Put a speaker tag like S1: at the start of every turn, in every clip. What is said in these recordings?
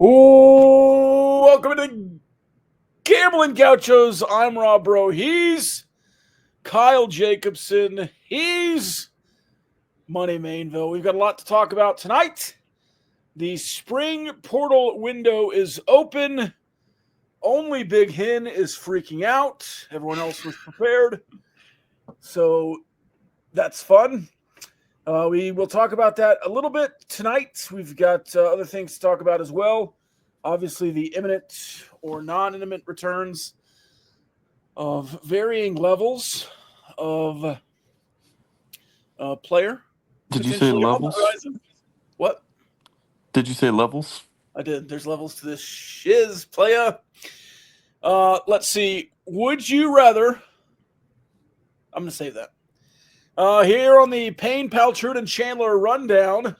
S1: Ooh, welcome to Gambling Gauchos. I'm Rob Bro. He's Kyle Jacobson. He's Money Mainville. We've got a lot to talk about tonight. The spring portal window is open. Only Big Hen is freaking out. Everyone else was prepared. So that's fun. We will talk about that a little bit tonight. We've got other things to talk about as well. Obviously, the imminent or non-imminent returns of varying levels of player.
S2: Did you say
S1: Potentially on the
S2: levels?
S1: horizon. What?
S2: Did you say levels?
S1: I did. There's levels to this shiz, playa. Let's see. Would you rather? I'm going to save that. Here on the Payne, Paltrud, and Chandler rundown,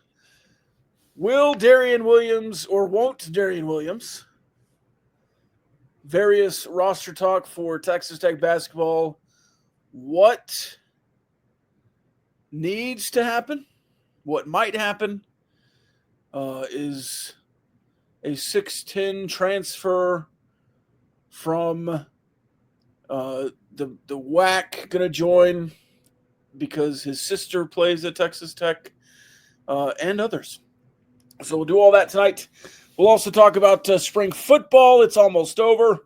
S1: will Darian Williams or won't Darian Williams? Various roster talk for Texas Tech basketball. What needs to happen? What might happen is a 6'10 transfer from the WAC going to join because his sister plays at Texas Tech and others. So we'll do all that tonight. We'll also talk about spring football. It's almost over.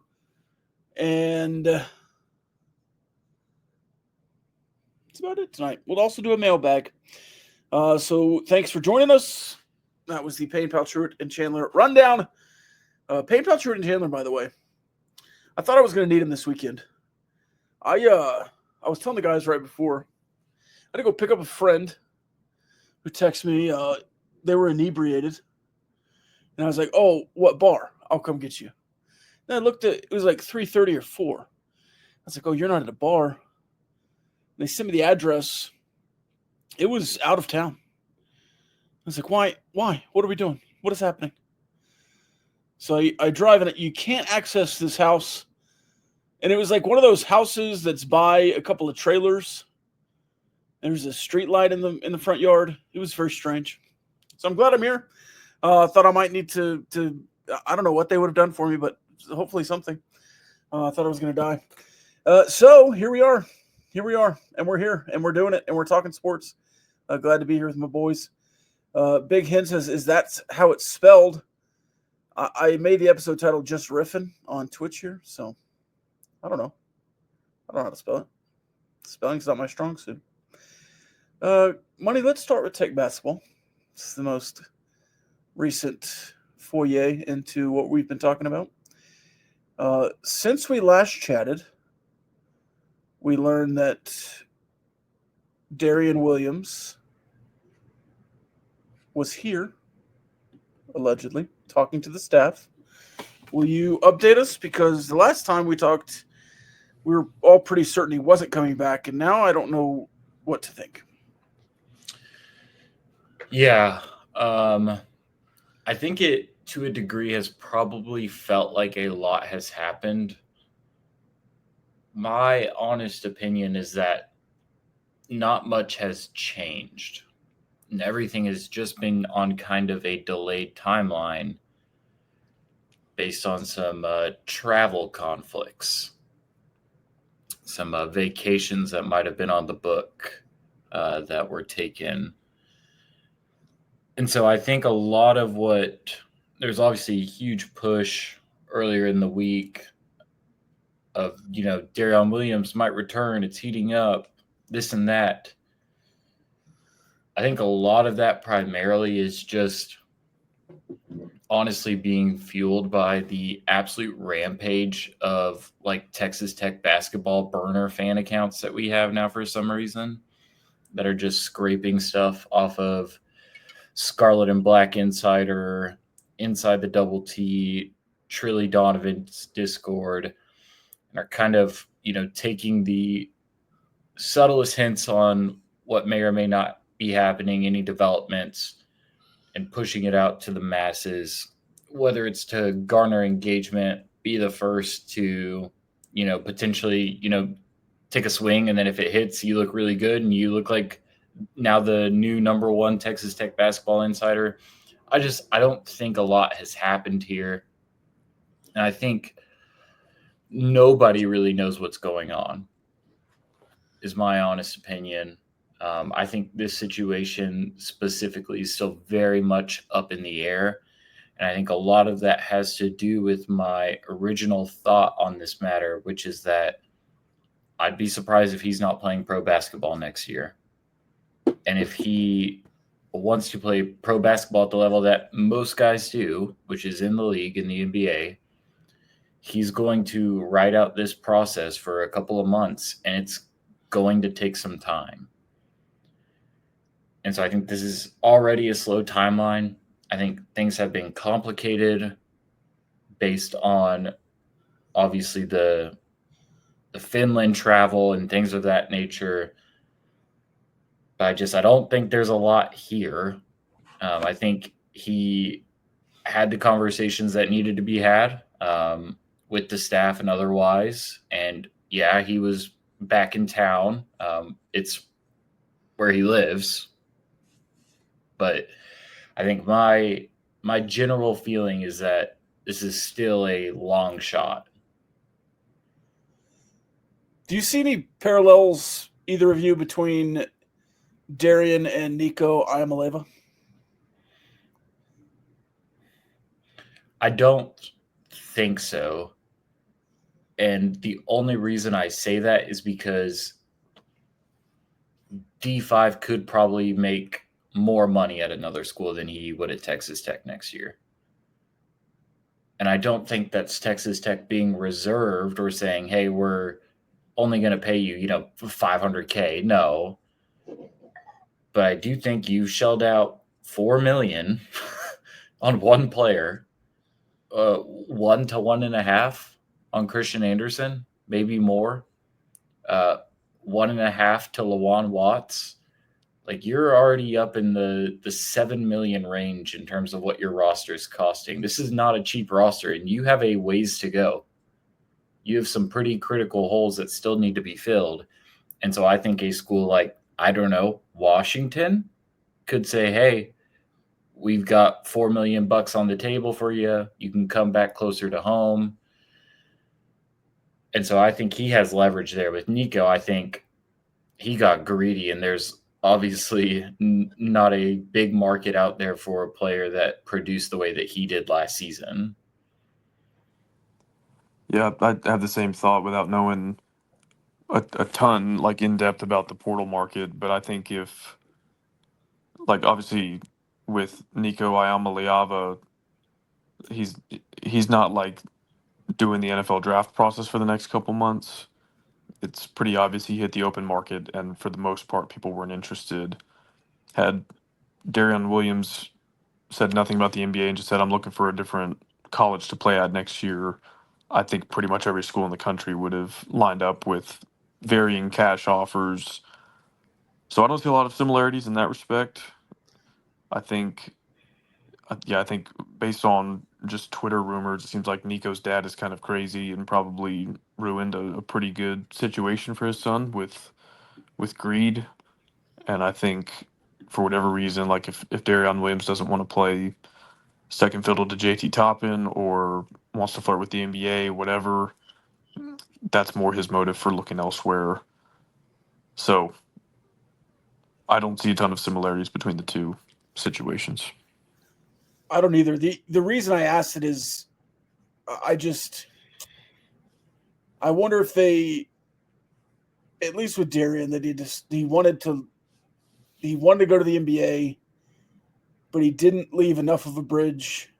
S1: And that's about it tonight. We'll also do a mailbag. So thanks for joining us. That was the Payne, Paltrud, and Chandler rundown. Payne, Paltrud, and Chandler, by the way. I thought I was going to need him this weekend. I was telling the guys right before. I had to go pick up a friend who texted me. They were inebriated. And I was like, oh, what bar? I'll come get you. Then I looked at it was like 3:30 or 4. I was like, oh, you're not at a bar. And they sent me the address. It was out of town. I was like, why? What are we doing? What is happening? So I drive and you can't access this house. And it was like one of those houses that's by a couple of trailers. There's a street light in the front yard. It was very strange. So I'm glad I'm here. Thought I might need to I don't know what they would have done for me, but hopefully something. I thought I was going to die. So here we are. And we're here, and we're doing it, and we're talking sports. Glad to be here with my boys. Big Hen says, is that how it's spelled? I made the episode title Just Riffin' on Twitch here, so I don't know. I don't know how to spell it. Spelling's not my strong suit. Money, let's start with Tech basketball. It's the most recent foyer into what we've been talking about. Since we last chatted, we learned that Darian Williams was here, allegedly, talking to the staff. Will you update us? Because the last time we talked, we were all pretty certain he wasn't coming back, and now I don't know what to think.
S3: Yeah. I think it, to a degree, has probably felt like a lot has happened. My honest opinion is that not much has changed. And everything has just been on kind of a delayed timeline based on some travel conflicts, some vacations that might have been on the book that were taken. And so I think a lot of there's obviously a huge push earlier in the week of, Darian Williams might return. It's heating up, this and that. I think a lot of that primarily is just honestly being fueled by the absolute rampage of Texas Tech basketball burner fan accounts that we have now for some reason that are just scraping stuff off of Scarlet and Black Insider, Inside the Double T, Trilly Donovan's Discord, and are kind of, taking the subtlest hints on what may or may not be happening, any developments, and pushing it out to the masses, whether it's to garner engagement, be the first to, potentially, take a swing. And then if it hits, you look really good and you look like now the new number one Texas Tech basketball insider. I don't think a lot has happened here. And I think nobody really knows what's going on, is my honest opinion. I think this situation specifically is still very much up in the air. And I think a lot of that has to do with my original thought on this matter, which is that I'd be surprised if he's not playing pro basketball next year. And if he wants to play pro basketball at the level that most guys do, which is in the league, in the NBA, he's going to ride out this process for a couple of months, and it's going to take some time. And so I think this is already a slow timeline. I think things have been complicated based on obviously the Finland travel and things of that nature. But I don't think there's a lot here. I think he had the conversations that needed to be had with the staff and otherwise. And yeah, he was back in town. It's where he lives. But I think my general feeling is that this is still a long shot.
S1: Do you see any parallels, either of you, between Darian and Nico Iamaleava?
S3: I don't think so. And the only reason I say that is because D5 could probably make more money at another school than he would at Texas Tech next year. And I don't think that's Texas Tech being reserved or saying, hey, we're only going to pay you, $500K. No. But I do think you shelled out $4 million on one player, 1 to 1.5 on Christian Anderson, maybe more, 1.5 to Lawan Watts. Like, you're already up in the 7 million range in terms of what your roster is costing. This is not a cheap roster, and you have a ways to go. You have some pretty critical holes that still need to be filled. And so I think a school like, I don't know, Washington could say, hey, we've got $4 million on the table for you. You can come back closer to home. And so I think he has leverage there. With Nico, I think he got greedy, and there's obviously not a big market out there for a player that produced the way that he did last season.
S2: Yeah, I have the same thought without knowing a ton, like, in depth about the portal market. But I think if, like, obviously with Nico Iamaleava, he's not like doing the NFL draft process for the next couple months. It's pretty obvious he hit the open market, and for the most part, people weren't interested. Had Darian Williams said nothing about the NBA and just said, I'm looking for a different college to play at next year, I think pretty much every school in the country would have lined up with varying cash offers. So I don't see a lot of similarities in that respect. I think based on just Twitter rumors, it seems like Nico's dad is kind of crazy and probably ruined a pretty good situation for his son with greed. And I think for whatever reason, like if Darion Williams doesn't want to play second fiddle to JT Toppin or wants to flirt with the NBA, whatever, that's more his motive for looking elsewhere. So I don't see a ton of similarities between the two situations.
S1: I don't either. The reason I asked it is I wonder if they, at least with Darian, that he wanted to go to the NBA, but he didn't leave enough of a bridge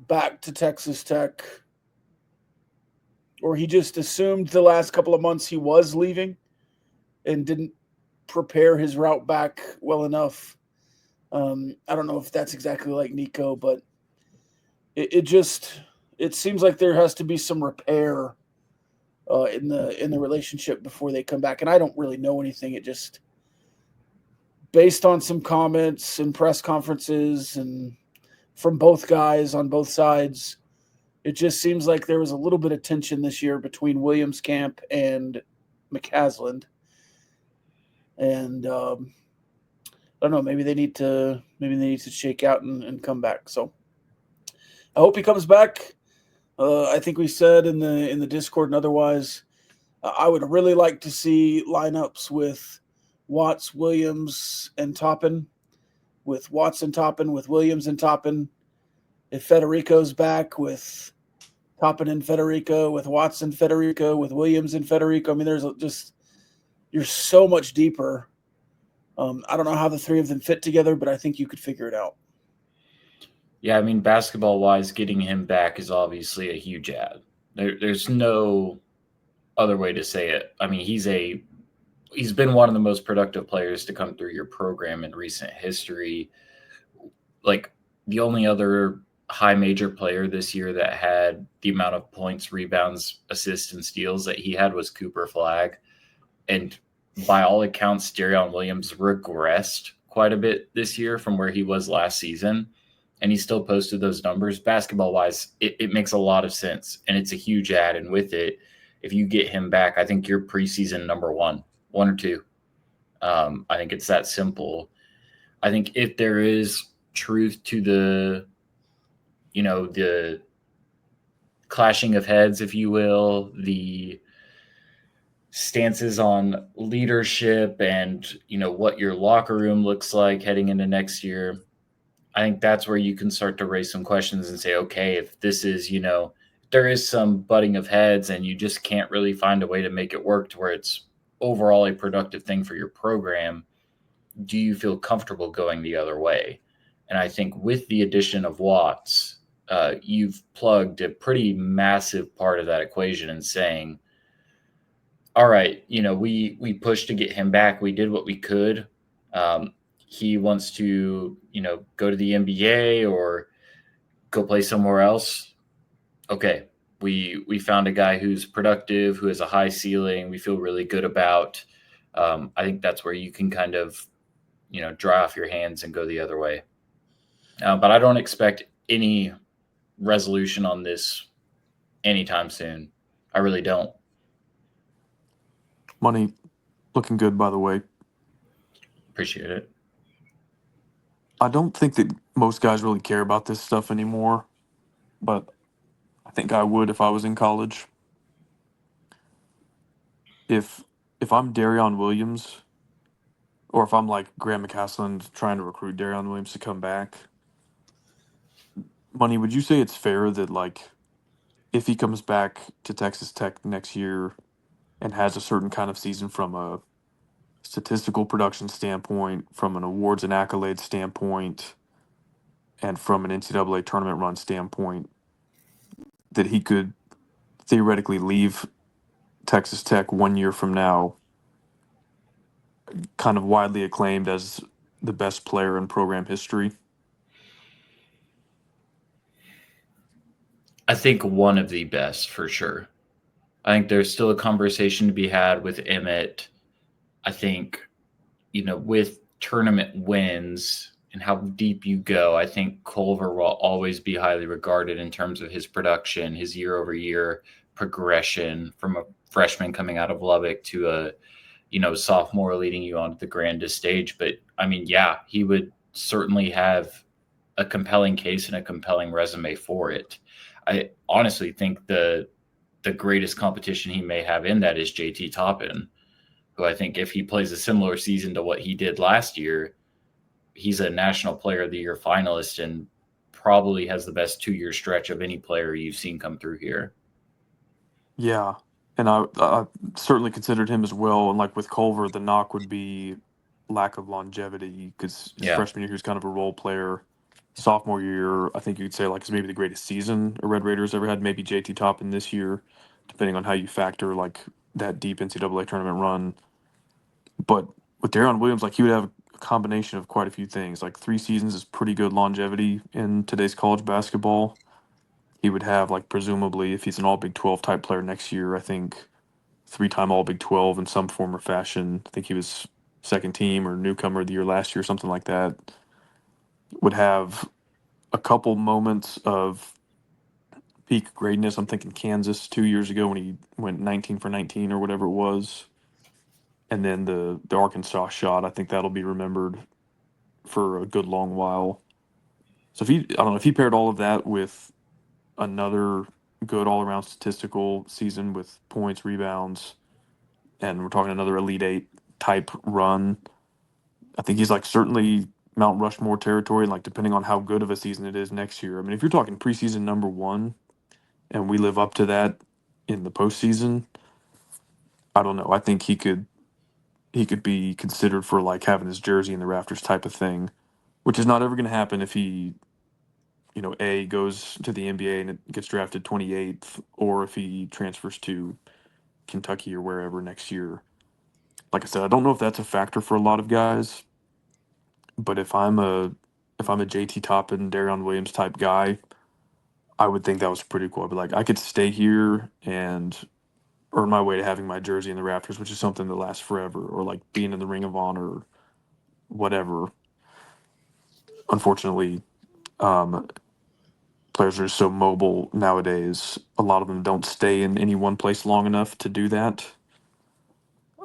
S1: back to Texas Tech, or he just assumed the last couple of months he was leaving and didn't prepare his route back well enough. I don't know if that's exactly like Nico, but it seems like there has to be some repair in the relationship before they come back. And I don't really know anything. It just, based on some comments and press conferences and from both guys on both sides, it just seems like there was a little bit of tension this year between Williams Camp and McCasland. And I don't know. Maybe they need to shake out and come back. So I hope he comes back. I think we said in the Discord and otherwise, I would really like to see lineups with Watts, Williams, and Toppin, with Watts and Toppin, with Williams and Toppin. If Federico's back, with Toppin and Federico, with Watts and Federico, with Williams and Federico. I mean, there's just you're so much deeper. I don't know how the three of them fit together, but I think you could figure it out.
S3: Yeah, I mean, basketball-wise, getting him back is obviously a huge add. There's no other way to say it. I mean, he's been one of the most productive players to come through your program in recent history. Like, the only other high major player this year that had the amount of points, rebounds, assists, and steals that he had was Cooper Flagg. And by all accounts, Darion Williams regressed quite a bit this year from where he was last season. And he still posted those numbers. Basketball-wise, it makes a lot of sense. And it's a huge add. And with it, if you get him back, I think you're preseason number one or two. I think it's that simple. I think if there is truth to the clashing of heads, if you will, the stances on leadership and, what your locker room looks like heading into next year, I think that's where you can start to raise some questions and say, okay, if this is, there is some butting of heads and you just can't really find a way to make it work to where it's overall a productive thing for your program, do you feel comfortable going the other way? And I think with the addition of Watts, you've plugged a pretty massive part of that equation and saying, all right, we pushed to get him back. We did what we could. He wants to, go to the NBA or go play somewhere else. Okay, we found a guy who's productive, who has a high ceiling. We feel really good about. I think that's where you can kind of, dry off your hands and go the other way. But I don't expect any resolution on this anytime soon. I really don't.
S2: Money looking good, by the way.
S3: Appreciate it.
S2: I don't think that most guys really care about this stuff anymore, but I think I would if I was in college. If I'm Darion Williams, or if I'm like Graham McCasland trying to recruit Darion Williams to come back, Money, would you say it's fair that like if he comes back to Texas Tech next year and has a certain kind of season from a statistical production standpoint, from an awards and accolades standpoint, and from an NCAA tournament run standpoint, that he could theoretically leave Texas Tech 1 year from now, kind of widely acclaimed as the best player in program history?
S3: I think one of the best for sure. I think there's still a conversation to be had with Emmett. I think, with tournament wins and how deep you go, I think Culver will always be highly regarded in terms of his production, his year-over-year progression from a freshman coming out of Lubbock to a, sophomore leading you onto the grandest stage. But, I mean, yeah, he would certainly have a compelling case and a compelling resume for it. I honestly think the greatest competition he may have in that is JT Toppin, who I think if he plays a similar season to what he did last year, he's a National Player of the Year finalist and probably has the best 2-year stretch of any player you've seen come through here.
S2: Yeah, and I certainly considered him as well. And like with Culver, the knock would be lack of longevity because his freshman year he was kind of a role player. Sophomore year, I think you'd say like is maybe the greatest season a Red Raiders ever had. Maybe JT Toppin this year, depending on how you factor like that deep NCAA tournament run. But with Darion Williams, like he would have a combination of quite a few things. Like 3 seasons is pretty good longevity in today's college basketball. He would have like presumably if he's an All Big 12 type player next year, I think 3-time All Big 12 in some form or fashion. I think he was second team or newcomer of the year last year, something like that. Would have a couple moments of peak greatness. I'm thinking Kansas 2 years ago when he went 19 for 19 or whatever it was. And then the Arkansas shot, I think that'll be remembered. for a good long while. So I don't know, if he paired all of that with another good all around statistical season with points, rebounds, and we're talking another Elite Eight type run, I think he's like certainly Mount Rushmore territory. Like depending on how good of a season it is next year. I mean, if you're talking preseason number one, and we live up to that in the postseason, I don't know. I think he could be considered for like having his jersey in the rafters type of thing, which is not ever going to happen if he, A, goes to the NBA and it gets drafted 28th, or if he transfers to Kentucky or wherever next year. Like I said, I don't know if that's a factor for a lot of guys, but if I'm a JT Toppin, Darion Williams type guy, I would think that was pretty cool. I'd be like, I could stay here and earn my way to having my jersey in the rafters, which is something that lasts forever, or like being in the Ring of Honor, or whatever. Unfortunately, um, players are so mobile nowadays. A lot of them don't stay in any one place long enough to do that.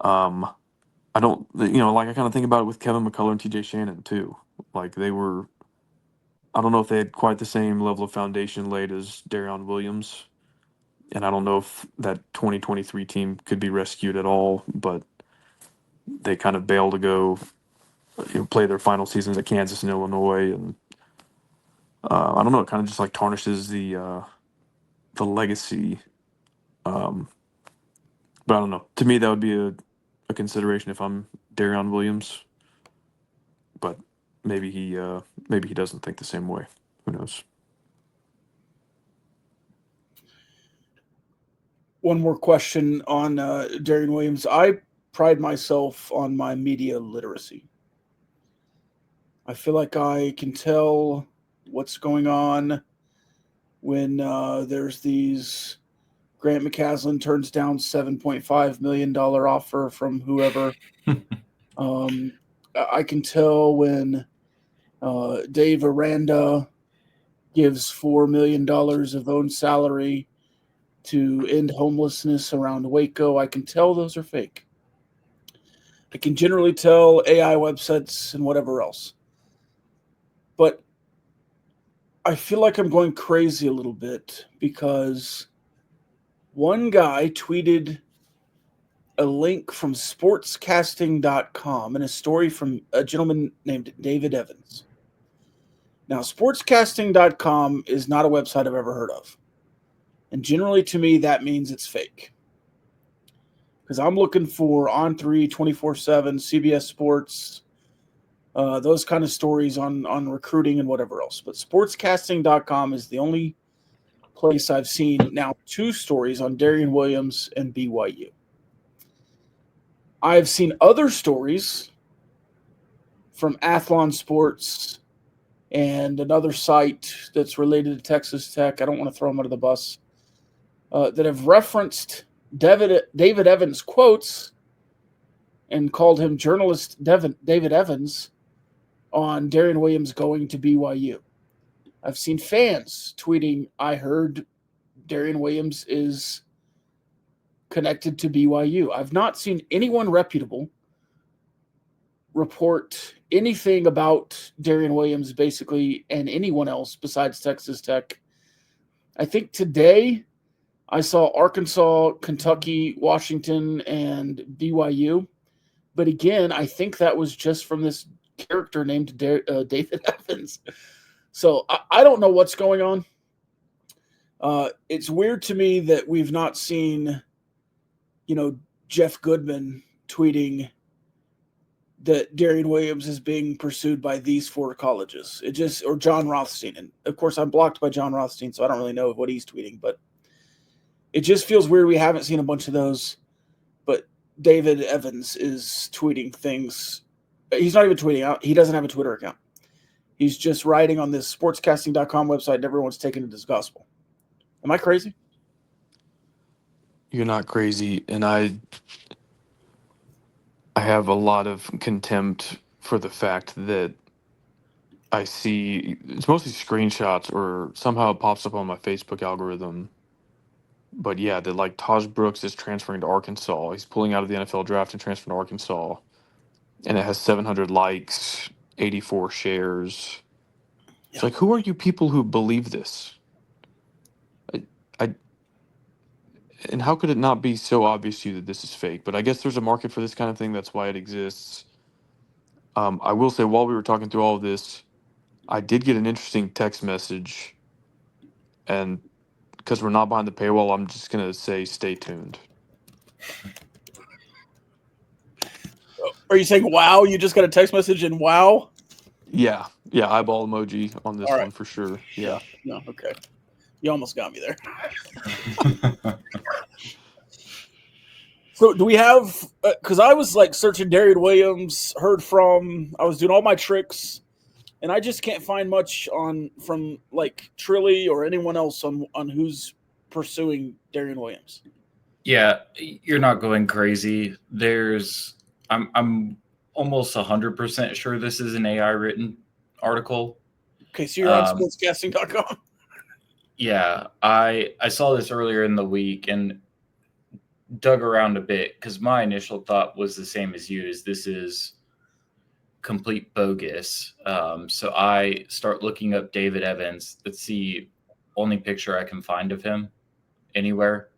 S2: I don't, like I kind of think about it with Kevin McCullough and TJ Shannon too. Like they were, I don't know if they had quite the same level of foundation laid as Darion Williams. And I don't know if that 2023 team could be rescued at all, but they kind of bailed to go, play their final seasons at Kansas and Illinois. And I don't know, it kind of just like tarnishes the legacy. Um, but I don't know. To me, that would be a consideration if I'm Darion Williams. But maybe he doesn't think the same way. Who knows?
S1: One more question on Darian Williams. I pride myself on my media literacy. I feel like I can tell what's going on when there's these Grant McCaslin turns down $7.5 million offer from whoever. I can tell when Dave Aranda gives $4 million of own salary to end homelessness around Waco. I can tell those are fake. I can generally tell AI websites and whatever else. But I feel like I'm going crazy a little bit because one guy tweeted a link from sportscasting.com and a story from a gentleman named David Evans. Now, sportscasting.com is not a website I've ever heard of. And generally, to me, that means it's fake. Because I'm looking for On3, 24/7, CBS Sports, those kind of stories on recruiting and whatever else. But sportscasting.com is the only place I've seen now 2 stories on Darian Williams and BYU. I've seen other stories from Athlon Sports and another site that's related to Texas Tech. I don't want to throw them under the bus. That have referenced David Evans' quotes and called him journalist David Evans on Darian Williams going to BYU. I've seen fans tweeting, I heard Darian Williams is connected to BYU. I've not seen anyone reputable report anything about Darian Williams, basically, and anyone else besides Texas Tech. I think today I saw Arkansas, Kentucky, Washington, and BYU. But again, I think that was just from this character named David Evans. So I don't know what's going on. It's weird to me that we've not seen, Jeff Goodman tweeting that Darian Williams is being pursued by these 4 colleges. Or John Rothstein. And of course, I'm blocked by John Rothstein, so I don't really know what he's tweeting, but it just feels weird. We haven't seen a bunch of those, but David Evans is tweeting things. He's not even tweeting out. He doesn't have a Twitter account. He's just writing on this sportscasting.com website and everyone's taking it as gospel. Am I crazy?
S2: You're not crazy, and I have a lot of contempt for the fact that I see it's mostly screenshots or somehow it pops up on my Facebook algorithm. But yeah, that like Taj Brooks is transferring to Arkansas. He's pulling out of the NFL draft and transferring to Arkansas. And it has 700 likes 84 shares. It's like, who are you people who believe this? I and how could it not be so obvious to you that this is fake? But I guess there's a market for this kind of thing. That's why it exists. I will say, while we were talking through all of this, I did get an interesting text message, and because we're not behind the paywall, I'm just gonna say stay tuned.
S1: Are you saying wow? You just got a text message and wow?
S2: Yeah, eyeball emoji on this one for sure. Yeah.
S1: No, okay. You almost got me there. So do we have, because I was like searching Darian Williams, I was doing all my tricks, and I just can't find much from like Trilly or anyone else on who's pursuing Darian Williams.
S3: Yeah, you're not going crazy. I'm almost 100% sure this is an AI written article.
S1: Okay, so you're on sportscasting.com.
S3: Yeah, I saw this earlier in the week and dug around a bit because my initial thought was the same as you, is this is complete bogus. So I start looking up David Evans. That's the only picture I can find of him anywhere.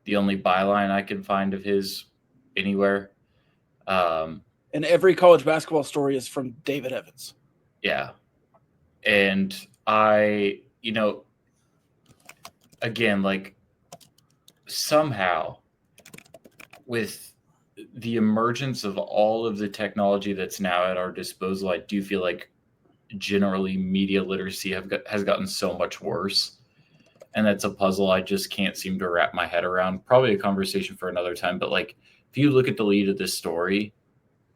S3: The only byline I can find of his anywhere.
S1: And every college basketball story is from David Evans.
S3: Yeah. And I, again, like somehow with the emergence of all of the technology that's now at our disposal, I do feel like generally media literacy has gotten so much worse. And that's a puzzle I just can't seem to wrap my head around. Probably a conversation for another time. But like, if you look at the lead of this story,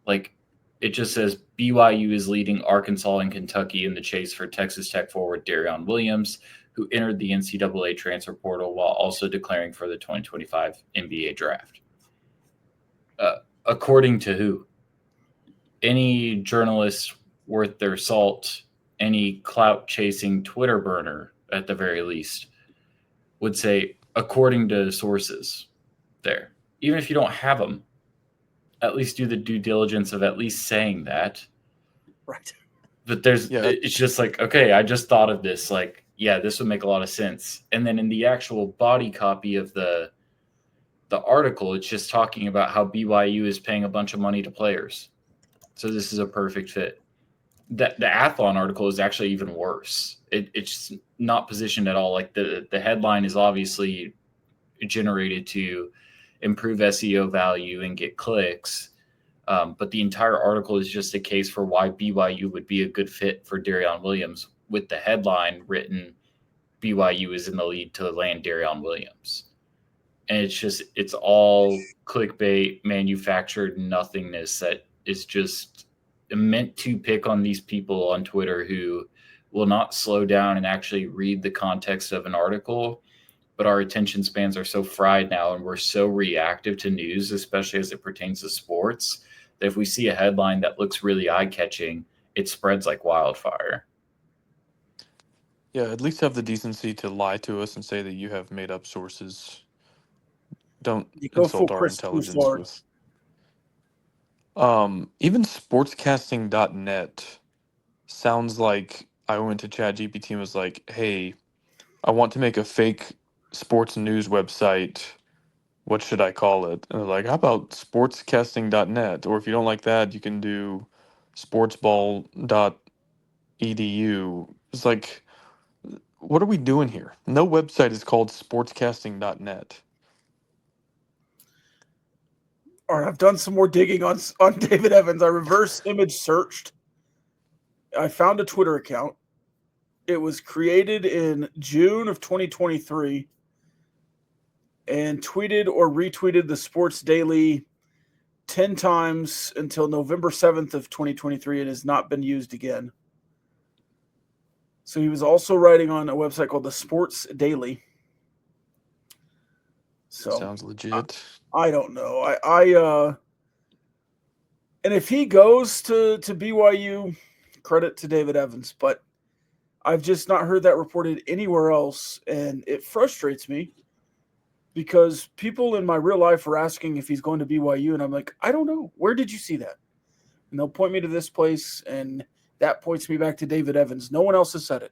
S3: like it just says BYU is leading Arkansas and Kentucky in the chase for Texas Tech forward Darian Williams, who entered the NCAA transfer portal while also declaring for the 2025 NBA draft. According to who? Any journalist worth their salt, any clout-chasing Twitter burner at the very least, would say, according to sources there. Even if you don't have them, at least do the due diligence of at least saying that.
S1: Right.
S3: But it's just like, okay, I just thought of this. Like, yeah, this would make a lot of sense. And then in the actual body copy of the article, it's just talking about how BYU is paying a bunch of money to players. So this is a perfect fit. The Athlon article is actually even worse. It's not positioned at all. Like the headline is obviously generated to improve SEO value and get clicks. But the entire article is just a case for why BYU would be a good fit for Darian Williams, with the headline written, BYU is in the lead to land Darian Williams. And it's all clickbait, manufactured nothingness that is just meant to pick on these people on Twitter who will not slow down and actually read the context of an article. But our attention spans are so fried now, and we're so reactive to news, especially as it pertains to sports, that if we see a headline that looks really eye-catching, it spreads like wildfire.
S2: Yeah, at least have the decency to lie to us and say that you have made up sources. Don't insult our intelligence with. Even sportscasting.net sounds like I went to ChatGPT and was like, "Hey, I want to make a fake sports news website. What should I call it?" And they're like, "How about sportscasting.net? Or if you don't like that, you can do sportsball.edu." It's like, what are we doing here? No website is called sportscasting.net.
S1: All right, I've done some more digging on David Evans. I reverse image searched. I found a Twitter account. It was created in June of 2023 and tweeted or retweeted the Sports Daily 10 times until November 7th of 2023 and has not been used again. So he was also writing on a website called the Sports Daily. So
S2: sounds legit.
S1: I don't know. And if he goes to BYU, credit to David Evans, but I've just not heard that reported anywhere else, and it frustrates me because people in my real life are asking if he's going to BYU, and I'm like, I don't know. Where did you see that? and they'll point me to this place, and that points me back to David Evans. No one else has said it.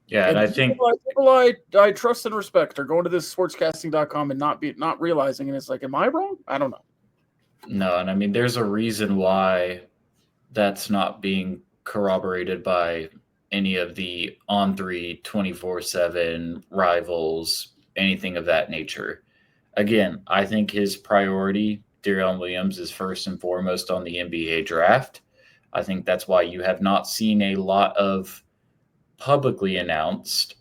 S3: Yeah, and I think
S1: people I trust and respect are going to this sportscasting.com and not realizing, and it's like, am I wrong? I don't know.
S3: no, and I mean, there's a reason why that's not being corroborated by any of the on-3 24/7 rivals, anything of that nature. Again, I think his priority, De'Aaron Williams, is first and foremost on the NBA draft. I think that's why you have not seen a lot of publicly announced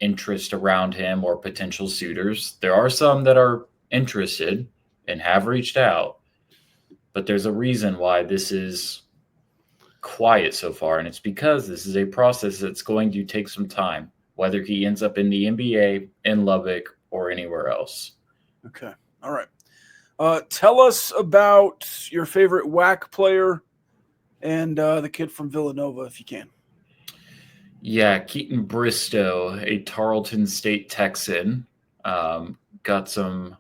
S3: interest around him or potential suitors. There are some that are interested and have reached out, but there's a reason why this is quiet so far, and it's because this is a process that's going to take some time, whether he ends up in the NBA, in Lubbock, or anywhere else.
S1: Okay. All right. Tell us about your favorite WAC player and the kid from Villanova, if you can.
S3: Yeah, Keaton Bristow, a Tarleton State Texan, got some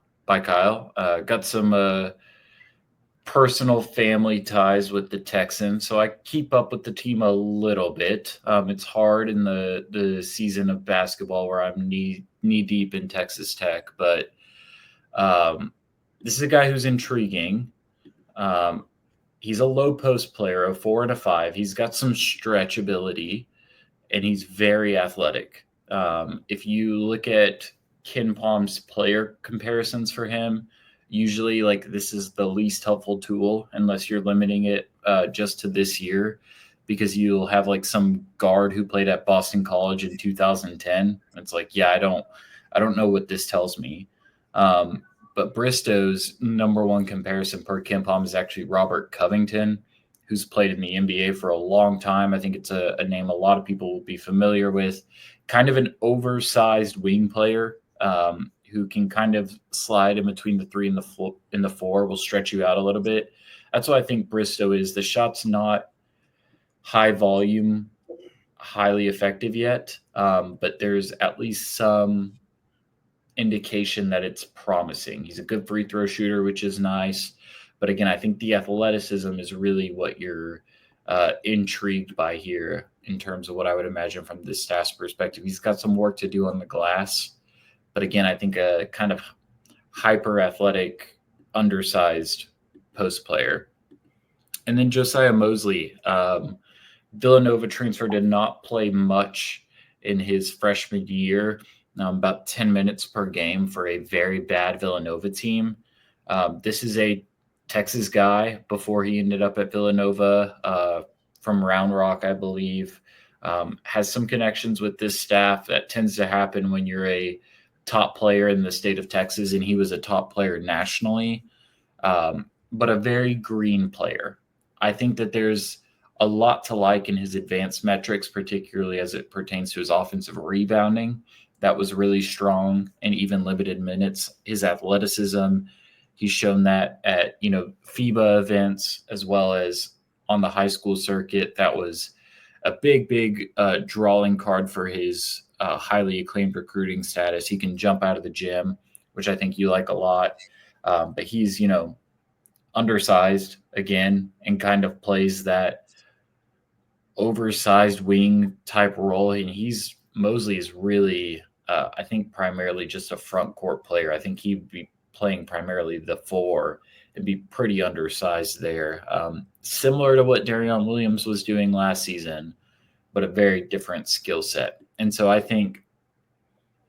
S3: personal family ties with the Texans, so I keep up with the team a little bit. It's hard in the season of basketball where I'm knee deep in Texas Tech, but this is a guy who's intriguing. He's a low post player, a 4 and a 5. He's got some stretch ability, and he's very athletic. If you look at Ken Palm's player comparisons for him, usually like this is the least helpful tool unless you're limiting it just to this year, because you'll have like some guard who played at Boston College in 2010. It's like, yeah, I don't know what this tells me. But Bristow's number one comparison per Ken Palm is actually Robert Covington, who's played in the NBA for a long time. I think it's a name a lot of people will be familiar with. Kind of an oversized wing player who can kind of slide in between the 3 and the 4, will stretch you out a little bit. That's what I think Bristow is. The shot's not high volume, highly effective yet, but there's at least some indication that it's promising. He's a good free throw shooter, which is nice. But again, I think the athleticism is really what you're intrigued by here in terms of what I would imagine from this staff's perspective. He's got some work to do on the glass. But again, I think a kind of hyper athletic, undersized post player. And then Josiah Mosley, Villanova transfer, did not play much in his freshman year, about 10 minutes per game for a very bad Villanova team. This is a Texas guy before he ended up at Villanova from Round Rock, I believe. Has some connections with this staff. That tends to happen when you're a top player in the state of Texas, and he was a top player nationally, but a very green player. I think that there's a lot to like in his advanced metrics, particularly as it pertains to his offensive rebounding. That was really strong and even limited minutes. His athleticism, he's shown that at FIBA events as well as on the high school circuit. That was a big drawing card for his highly acclaimed recruiting status. He can jump out of the gym, which I think you like a lot. But he's, undersized again and kind of plays that oversized wing type role. And Mosley is really, I think, primarily just a front court player. I think he'd be playing primarily the 4 and be pretty undersized there. Similar to what De'Aaron Williams was doing last season, but a very different skill set. And so I think,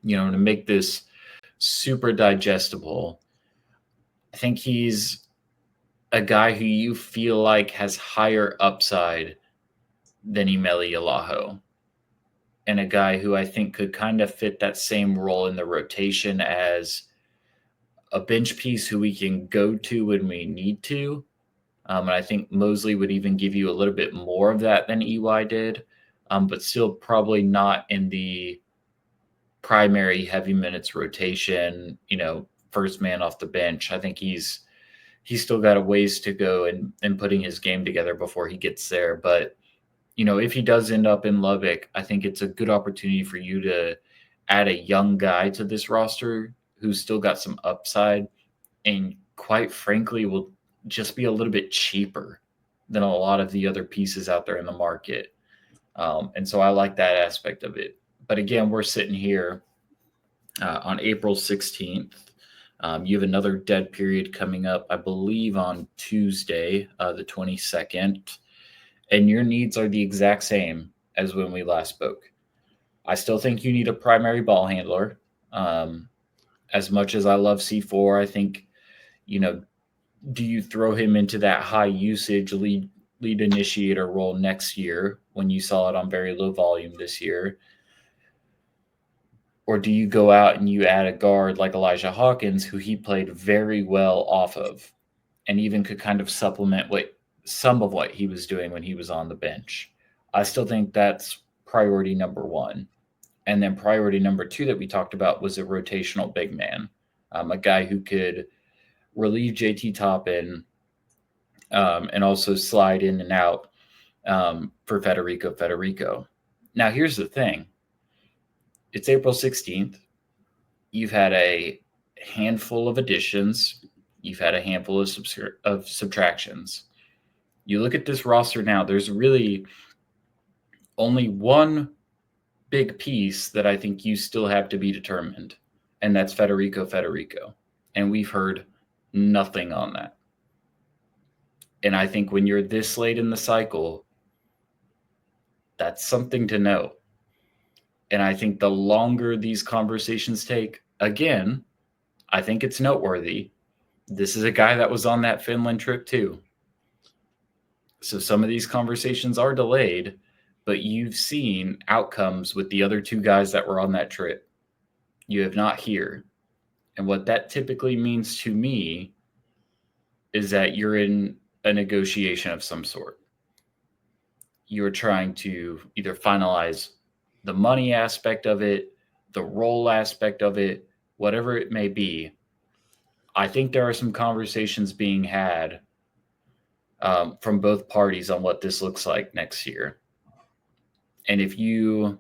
S3: to make this super digestible, I think he's a guy who you feel like has higher upside than Imeli Alaho, and a guy who I think could kind of fit that same role in the rotation as a bench piece who we can go to when we need to. And I think Mosley would even give you a little bit more of that than EY did, but still probably not in the primary heavy minutes rotation, first man off the bench. I think he's still got a ways to go in putting his game together before he gets there. But, if he does end up in Lubbock, I think it's a good opportunity for you to add a young guy to this roster who's still got some upside and quite frankly will just be a little bit cheaper than a lot of the other pieces out there in the market. And so I like that aspect of it. But again, we're sitting here on April 16th. You have another dead period coming up, I believe, on Tuesday, the 22nd. And your needs are the exact same as when we last spoke. I still think you need a primary ball handler. As much as I love C4, I think, do you throw him into that high usage lead initiator role next year when you saw it on very low volume this year? Or do you go out and you add a guard like Elijah Hawkins, who he played very well off of and even could kind of supplement some of what he was doing when he was on the bench? I still think that's priority number one. And then priority number two that we talked about was a rotational big man, a guy who could relieve JT Toppin and also slide in and out for Federico. Now, here's the thing. It's April 16th. You've had a handful of additions. You've had a handful of subtractions. You look at this roster now, there's really only one big piece that I think you still have to be determined, and that's Federico. And we've heard nothing on that. And I think when you're this late in the cycle, that's something to know. And I think the longer these conversations take, again, I think it's noteworthy. This is a guy that was on that Finland trip too. So some of these conversations are delayed, but you've seen outcomes with the other two guys that were on that trip. You have not here. And what that typically means to me is that you're in a negotiation of some sort. You're trying to either finalize the money aspect of it, the role aspect of it, whatever it may be. I think there are some conversations being had from both parties on what this looks like next year. And if you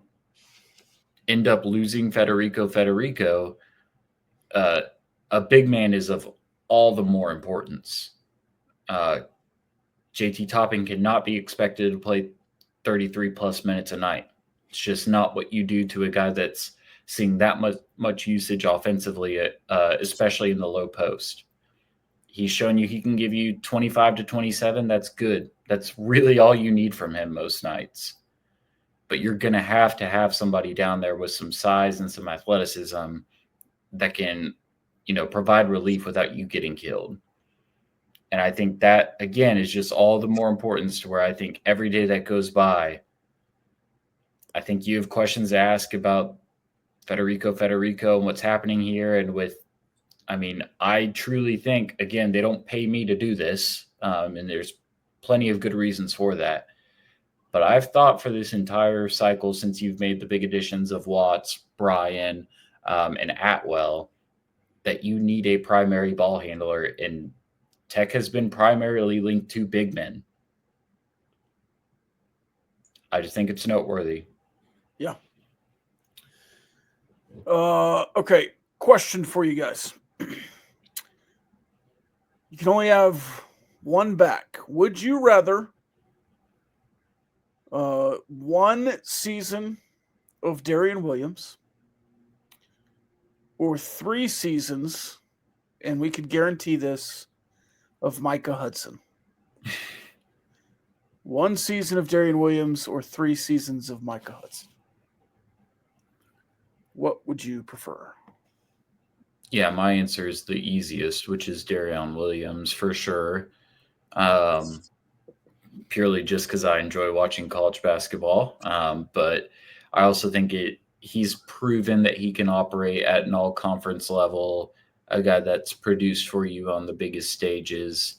S3: end up losing Federico, a big man is of all the more importance. JT Toppin cannot be expected to play 33 plus minutes a night. It's just not what you do to a guy that's seeing that much usage offensively, especially in the low post. He's shown you he can give you 25 to 27. That's good. That's really all you need from him most nights. But you're going to have somebody down there with some size and some athleticism that can, provide relief without you getting killed. And I think that, again, is just all the more importance to where I think every day that goes by, I think you have questions to ask about Federico and what's happening here. And I truly think, again, they don't pay me to do this. And there's plenty of good reasons for that. But I've thought for this entire cycle, since you've made the big additions of Watts, Bryan, and Atwell, that you need a primary ball handler. And Tech has been primarily linked to big men. I just think it's noteworthy.
S1: Yeah. Okay. Question for you guys. You can only have one back. Would you rather one season of Darian Williams or 3 seasons, and we could guarantee this, of Micah Hudson? 1 season of Darian Williams or 3 seasons of Micah Hudson? What would you prefer?
S3: Yeah, my answer is the easiest, which is Darian Williams for sure. Purely just because I enjoy watching college basketball. But I also think he's proven that he can operate at an all-conference level, a guy that's produced for you on the biggest stages.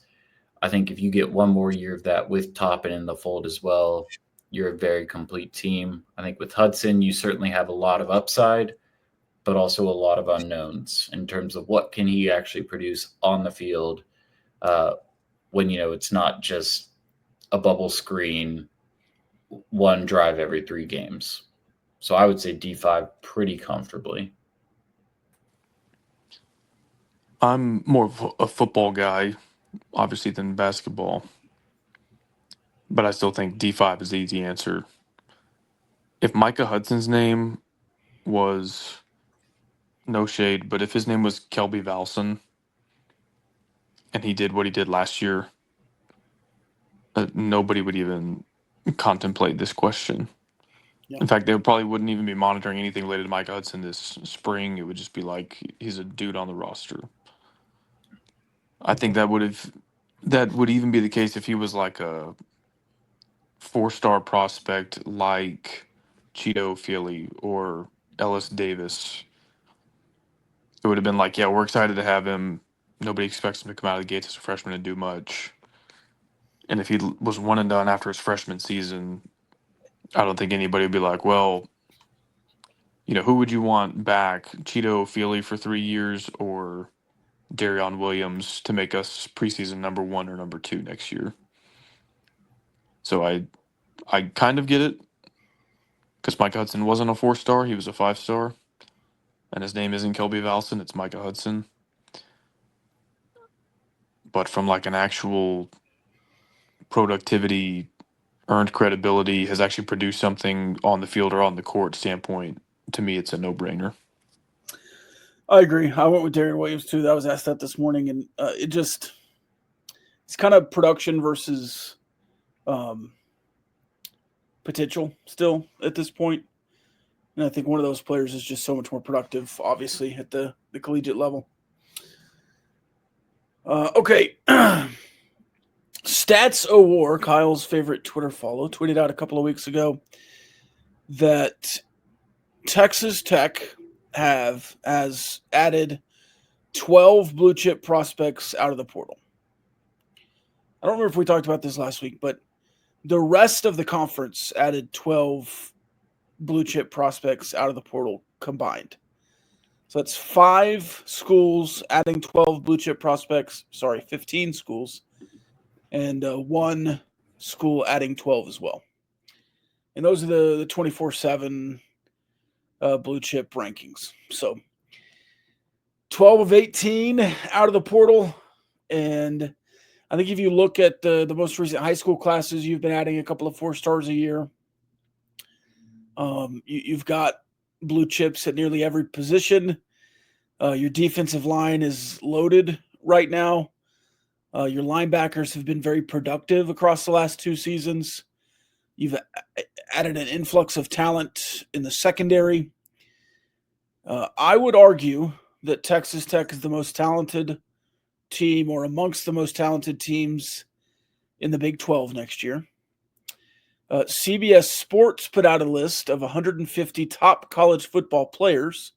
S3: I think if you get one more year of that with Toppin in the fold as well, you're a very complete team. I think with Hudson, you certainly have a lot of upside, but also a lot of unknowns in terms of what can he actually produce on the field when, it's not just a bubble screen, one drive every 3 games. So I would say D5 pretty comfortably.
S2: I'm more of a football guy, obviously, than basketball. But I still think D5 is the easy answer. If Micah Hudson's name was, no shade, but if his name was Kelby Valson and he did what he did last year, nobody would even contemplate this question.
S1: Yeah.
S2: In fact, they probably wouldn't even be monitoring anything related to Micah Hudson this spring. It would just be like he's a dude on the roster. I think that would even be the case if he was like a 4-star prospect like Cheeto Feely or Ellis Davis. It would have been like, yeah, we're excited to have him. Nobody expects him to come out of the gates as a freshman and do much. And if he was one and done after his freshman season, I don't think anybody would be like, well, who would you want back? Cheeto Feely for 3 years or Darion Williams to make us preseason number 1 or number 2 next year? So I kind of get it because Micah Hudson wasn't a 4-star; he was a 5-star, and his name isn't Kelby Valson; it's Micah Hudson. But from like an actual productivity, earned credibility, has actually produced something on the field or on the court standpoint, to me, it's a no-brainer.
S1: I agree. I went with Darian Williams too. That was asked that this morning, and it's kind of production versus potential still at this point. And I think one of those players is just so much more productive, obviously, at the collegiate level. Okay. Stats O'War, Kyle's favorite Twitter follow, tweeted out a couple of weeks ago that Texas Tech has added 12 blue chip prospects out of the portal. I don't remember if we talked about this last week, but the rest of the conference added 12 blue chip prospects out of the portal combined. So that's 5 schools adding 12 blue chip prospects. 15 schools. And 1 school adding 12 as well. And those are the 24/7 blue chip rankings. So 12 of 18 out of the portal. And I think if you look at the most recent high school classes, you've been adding a couple of 4-stars a year. You've got blue chips at nearly every position. Your defensive line is loaded right now. Your linebackers have been very productive across the last 2 seasons. You've added an influx of talent in the secondary. I would argue that Texas Tech is the most talented team or amongst the most talented teams in the Big 12 next year. CBS Sports put out a list of 150 top college football players.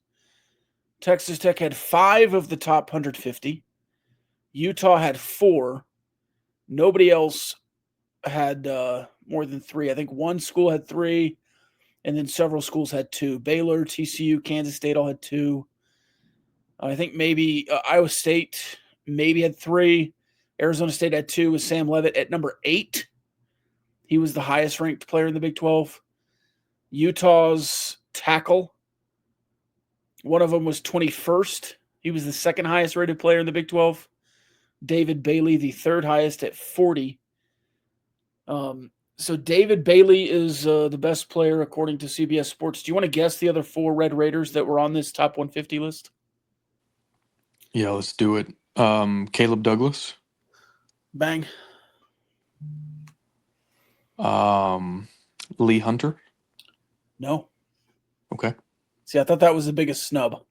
S1: Texas Tech had 5 of the top 150. Utah had 4. Nobody else had more than 3. I think 1 school had 3, and then several schools had 2. Baylor, TCU, Kansas State all had 2. I think maybe Iowa State maybe had 3. Arizona State had 2 with Sam Leavitt at number 8. He was the highest ranked player in the Big 12. Utah's tackle, one of them was 21st. He was the second highest rated player in the Big 12. David Bailey, the third highest at 40. So David Bailey is the best player according to CBS Sports. Do you want to guess the other 4 Red Raiders that were on this top 150 list?
S2: Yeah, let's do it. Caleb Douglas.
S1: Bang.
S2: Lee Hunter.
S1: No.
S2: Okay.
S1: See, I thought that was the biggest snub.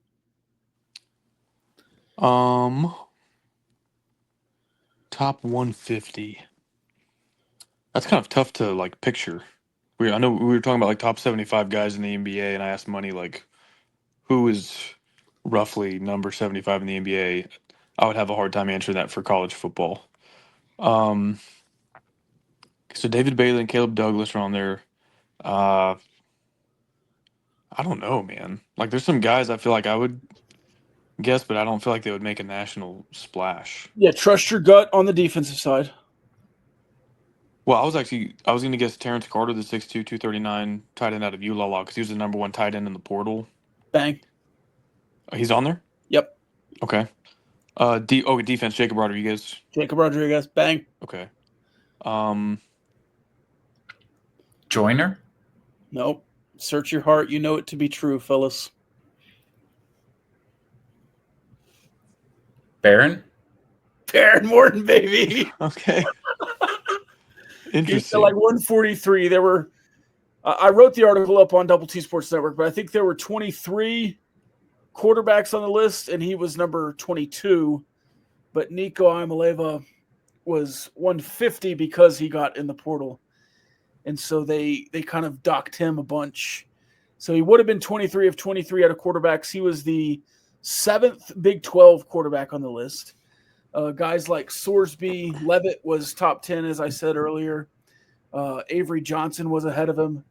S2: Top 150. That's kind of tough to like picture. I know we were talking about like top 75 guys in the NBA, and I asked Money like, who is roughly number 75 in the NBA? I would have a hard time answering that for college football. So David Bailey and Caleb Douglas are on there. I don't know, man. Like, there's some guys I feel like I would guess, but I don't feel like they would make a national splash.
S1: Yeah, trust your gut on the defensive side.
S2: Well, I was going to guess Terrence Carter, the 6'2", 239 tight end out of ULA because he was the number 1 tight end in the portal.
S1: Bang.
S2: He's on there?
S1: Yep.
S2: Okay. Defense, Jacob Rodriguez.
S1: Jacob Rodriguez, bang.
S2: Okay.
S3: Joyner?
S1: Nope. Search your heart. You know it to be true, fellas.
S3: Barron?
S1: Baron Morton, baby.
S2: Okay.
S1: He's
S2: Interesting.
S1: like 143. There were, I wrote the article up on Double T Sports Network, but I think there were 23 quarterbacks on the list, and he was number 22. But Nico Iamaleava was 150 because he got in the portal. And so they kind of docked him a bunch. So he would have been 23 of 23 out of quarterbacks. He was the 7th Big 12 quarterback on the list. Guys like Sorsby, Levitt was top 10, as I said earlier. Avery Johnson was ahead of him.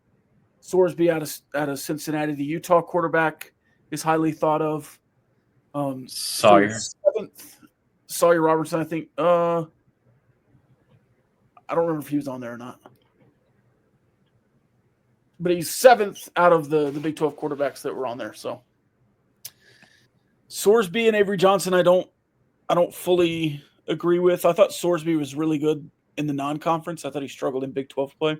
S1: Sorsby out of Cincinnati, the Utah quarterback, is highly thought of.
S3: Sawyer.
S1: Sawyer Robertson, I think. I don't remember if he was on there or not. But he's 7th out of the Big 12 quarterbacks that were on there. So Sorsby and Avery Johnson, I don't fully agree with. I thought Sorsby was really good in the non-conference. I thought he struggled in Big 12 play.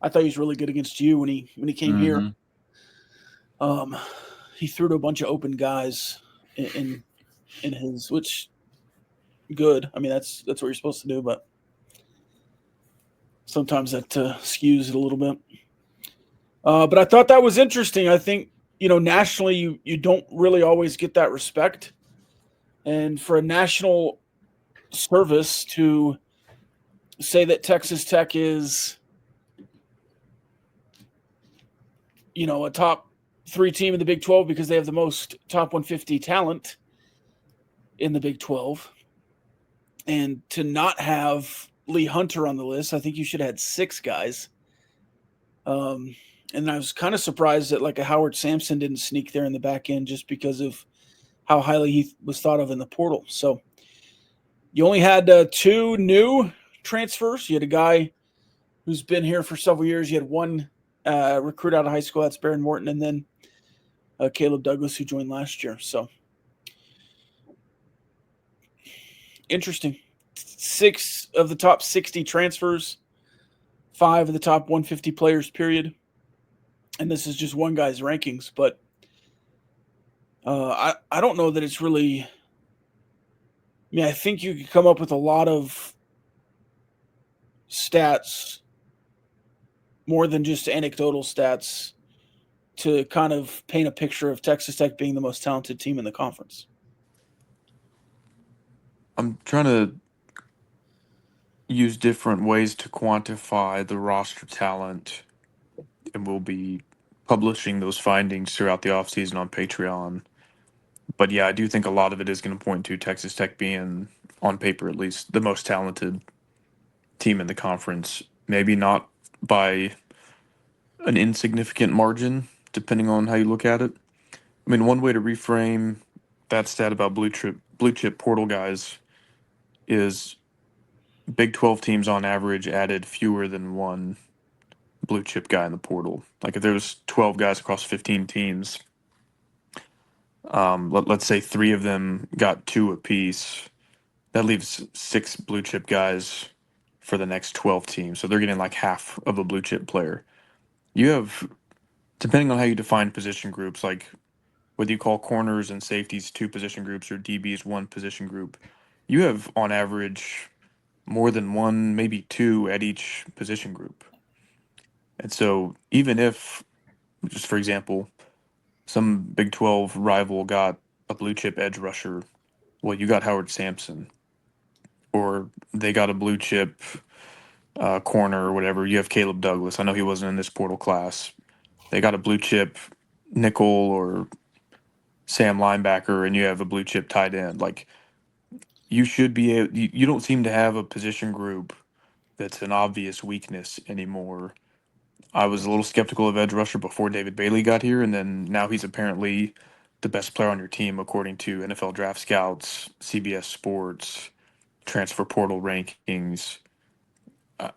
S1: I thought he was really good against you when he came here. He threw to a bunch of open guys in his, which good. I mean, that's what you're supposed to do, but sometimes that skews it a little bit. But I thought that was interesting. I think, nationally you don't really always get that respect. And for a national service to say that Texas Tech is, a top 3 team in the Big 12 because they have the most top 150 talent in the Big 12, and to not have Lee Hunter on the list, I think you should have had 6 guys. And I was kind of surprised that like a Howard Sampson didn't sneak there in the back end just because of how highly he was thought of in the portal. So you only had 2 new transfers. You had a guy who's been here for several years. You had one recruit out of high school, that's Baron Morton, and then Caleb Douglas, who joined last year. So interesting. 6 of the top 60 transfers, 5 of the top 150 players, period. And this is just one guy's rankings, but I don't know that it's really. I mean, I think you could come up with a lot of stats, more than just anecdotal stats, to kind of paint a picture of Texas Tech being the most talented team in the conference.
S2: I'm trying to use different ways to quantify the roster talent, and we'll be publishing those findings throughout the offseason on Patreon. But yeah, I do think a lot of it is going to point to Texas Tech being, on paper at least, the most talented team in the conference. Maybe not by an insignificant margin, depending on how you look at it. I mean, one way to reframe that stat about blue chip portal guys is Big 12 teams on average added fewer than one blue chip guy in the portal. Like if there was 12 guys across 15 teams, let's say 3 of them got 2 apiece. That leaves 6 blue chip guys for the next 12 teams. So they're getting like half of a blue chip player. You have, depending on how you define position groups, like whether you call corners and safeties 2 position groups or DBs 1 position group, you have on average more than 1, maybe 2 at each position group. And so even if, just for example, some Big 12 rival got a blue chip edge rusher, well, you got Howard Sampson. Or they got a blue chip corner or whatever. You have Caleb Douglas. I know he wasn't in this portal class. They got a blue chip nickel or Sam linebacker, and you have a blue chip tight end. Like you should be able, you don't seem to have a position group that's an obvious weakness anymore. I was a little skeptical of edge rusher before David Bailey got here, and then now he's apparently the best player on your team according to NFL Draft Scouts, CBS Sports, transfer portal rankings.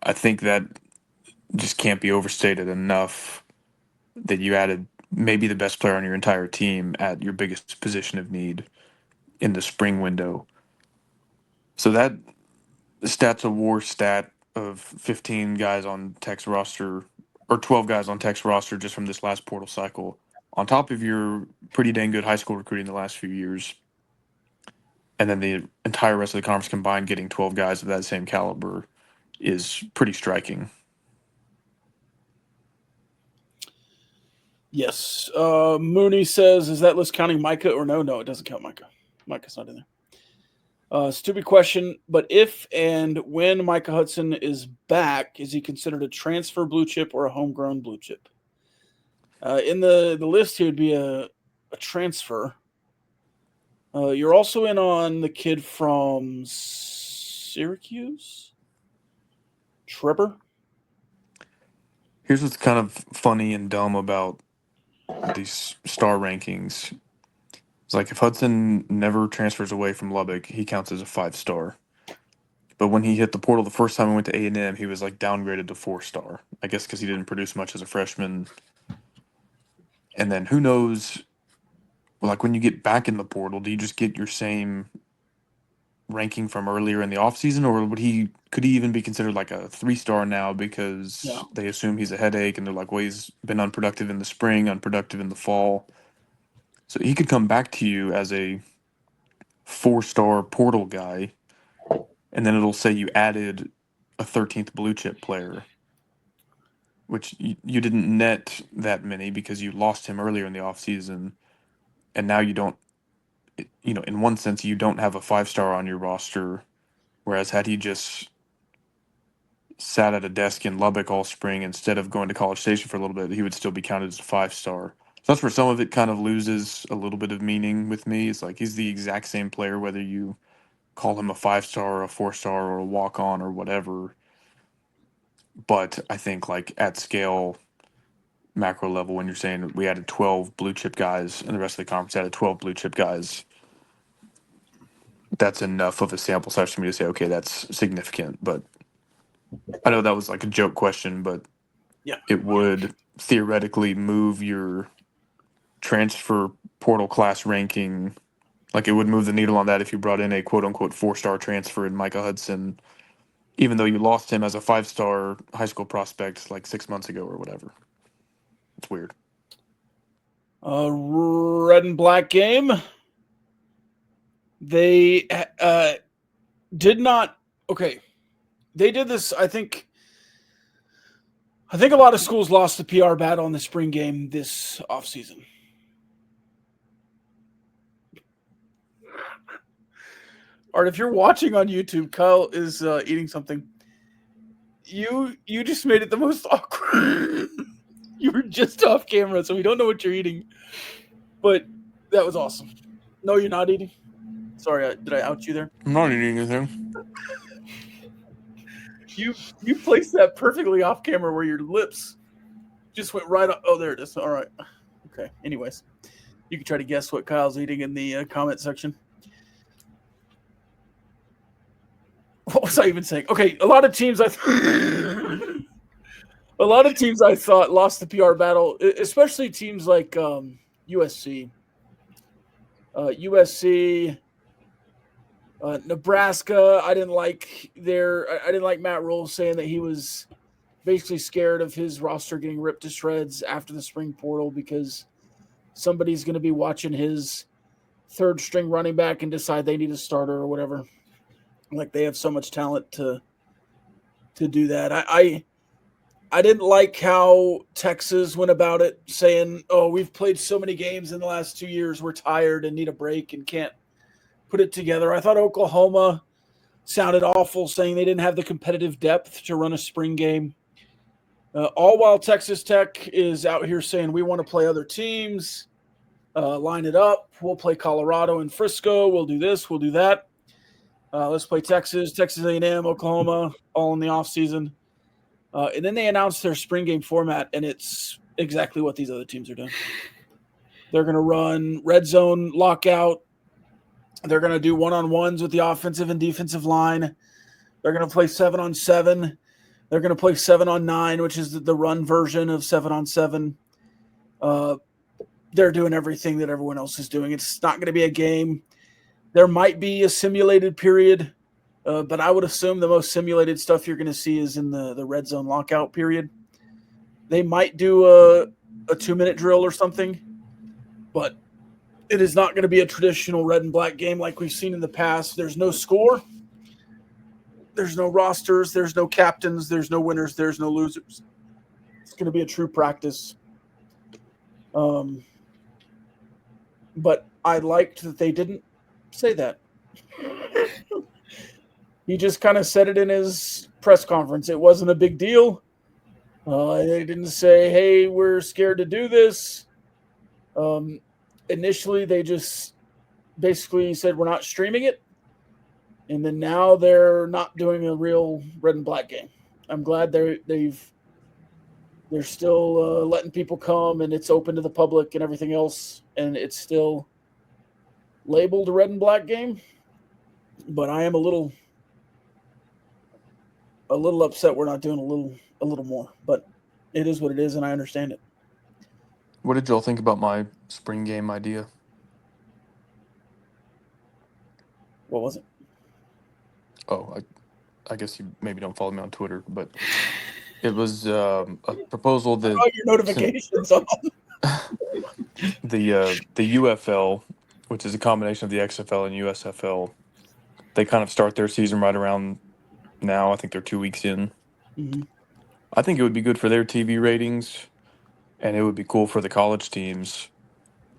S2: I think that just can't be overstated enough that you added maybe the best player on your entire team at your biggest position of need in the spring window. So that stat's a war stat of 15 guys on Tech's roster, or 12 guys on Tech's roster just from this last portal cycle, on top of your pretty dang good high school recruiting the last few years. And then the entire rest of the conference combined getting 12 guys of that same caliber is pretty striking.
S1: Yes. Mooney says, is that list counting Micah or no? No, it doesn't count Micah. Micah's not in there. Stupid question, but if and when Micah Hudson is back, is he considered a transfer blue chip or a homegrown blue chip? In the list, he would be a transfer. You're also in on the kid from Syracuse, Trevor.
S2: Here's what's kind of funny and dumb about these star rankings. It's like if Hudson never transfers away from Lubbock, he counts as a 5-star. But when he hit the portal the first time he went to A&M, he was like downgraded to 4-star. I guess because he didn't produce much as a freshman. And then who knows, like when you get back in the portal, do you just get your same ranking from earlier in the offseason, or could he even be considered like a 3-star now because they assume he's a headache and they're like, well, he's been unproductive in the spring, unproductive in the fall. So he could come back to you as a 4-star portal guy, and then it'll say you added a 13th blue chip player, which you didn't net that many because you lost him earlier in the offseason, and now you don't, in one sense, you don't have a 5-star on your roster, whereas had he just sat at a desk in Lubbock all spring instead of going to College Station for a little bit, he would still be counted as a 5-star. So that's where some of it kind of loses a little bit of meaning with me. It's like he's the exact same player, whether you call him a 5-star or a 4-star or a walk-on or whatever. But I think like at scale, macro level, when you're saying we added 12 blue chip guys and the rest of the conference added 12 blue chip guys, that's enough of a sample size for me to say, okay, that's significant. But I know that was like a joke question, but
S1: yeah,
S2: it would theoretically move your transfer portal class ranking. Like it would move the needle on that if you brought in a quote unquote 4-star transfer in Micah Hudson, even though you lost him as a 5-star high school prospect like 6 months ago or whatever. It's weird.
S1: Red and black game. They did not. Okay, they did this. I think a lot of schools lost the PR battle in the spring game this offseason. Art, if you're watching on YouTube, Kyle is eating something. You just made it the most awkward. You were just off camera, so we don't know what you're eating. But that was awesome. No, you're not eating? Sorry, did I out you there?
S2: I'm not eating anything.
S1: You placed that perfectly off camera where your lips just went right up. Oh, there it is. All right. Okay. Anyways, you can try to guess what Kyle's eating in the comment section. What was I even saying? Okay, a lot of teams I thought lost the PR battle, especially teams like USC. Nebraska, I didn't like Matt Rule saying that he was basically scared of his roster getting ripped to shreds after the spring portal because somebody's going to be watching his third string running back and decide they need a starter or whatever. Like they have so much talent to do that. I didn't like how Texas went about it, saying, "Oh, we've played so many games in the last 2 years, we're tired and need a break and can't put it together." I thought Oklahoma sounded awful, saying they didn't have the competitive depth to run a spring game. All while Texas Tech is out here saying we want to play other teams, line it up. We'll play Colorado and Frisco. We'll do this. We'll do that. Let's play Texas A&M, Oklahoma, all in the offseason. And then they announced their spring game format, and it's exactly what these other teams are doing. They're going to run red zone lockout. They're going to do one-on-ones with the offensive and defensive line. They're going to play 7-on-7. They're going to play 7-on-9, which is the run version of 7-on-7. They're doing everything that everyone else is doing. It's not going to be a game. There might be a simulated period, but I would assume the most simulated stuff you're going to see is in the red zone lockout period. They might do a 2-minute drill or something, but it is not going to be a traditional red and black game like we've seen in the past. There's no score. There's no rosters. There's no captains. There's no winners. There's no losers. It's going to be a true practice. But I liked that they didn't say that. He just kind of said it in his press conference. It wasn't a big deal. They didn't say, hey, we're scared to do this. Initially, they just basically said, we're not streaming it. And then now they're not doing a real red and black game. I'm glad they're still letting people come, and it's open to the public and everything else. And it's still labeled a red and black game. But I am a little upset we're not doing a little more. But it is what it is, and I understand it.
S2: What did y'all think about my spring game idea?
S1: What was it?
S2: Oh, I guess you maybe don't follow me on Twitter, but it was a proposal that
S1: Oh, your notifications on.
S2: the UFL, which is a combination of the XFL and USFL, they kind of start their season right around now. I think they're 2 weeks in.
S1: Mm-hmm.
S2: I think it would be good for their TV ratings, and it would be cool for the college teams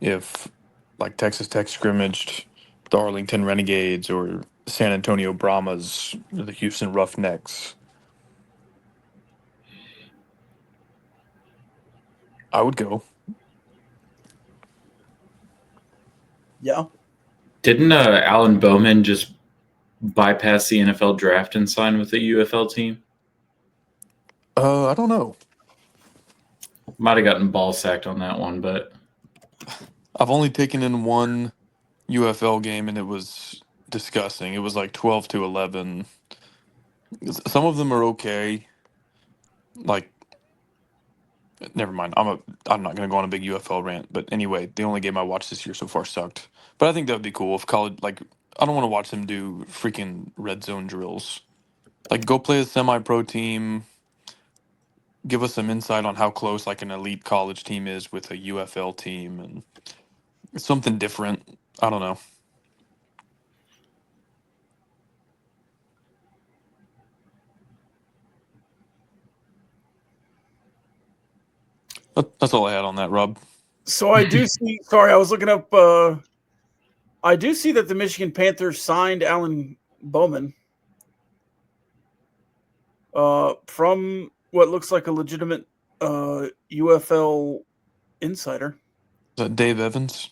S2: if, like, Texas Tech scrimmaged the Arlington Renegades or San Antonio Brahmas or the Houston Roughnecks. I would go.
S1: Yeah.
S3: Didn't Alan Bowman just bypass the NFL draft and sign with the UFL team?
S2: I don't know.
S3: Might have gotten ball sacked on that one, but
S2: I've only taken in one UFL game, and it was disgusting. It was like 12-11. Some of them are okay. Like, never mind. I'm not going to go on a big UFL rant. But anyway, the only game I watched this year so far sucked. But I think that would be cool if college, like, I don't want to watch them do freaking red zone drills. Like, go play a semi-pro team. Give us some insight on how close, like, an elite college team is with a UFL team, and it's something different. I don't know. That's all I had on that, Rob.
S1: So I do see. Sorry, I was looking up. I do see that the Michigan Panthers signed Alan Bowman from what looks like a legitimate UFL insider.
S2: Is that Dave Evans?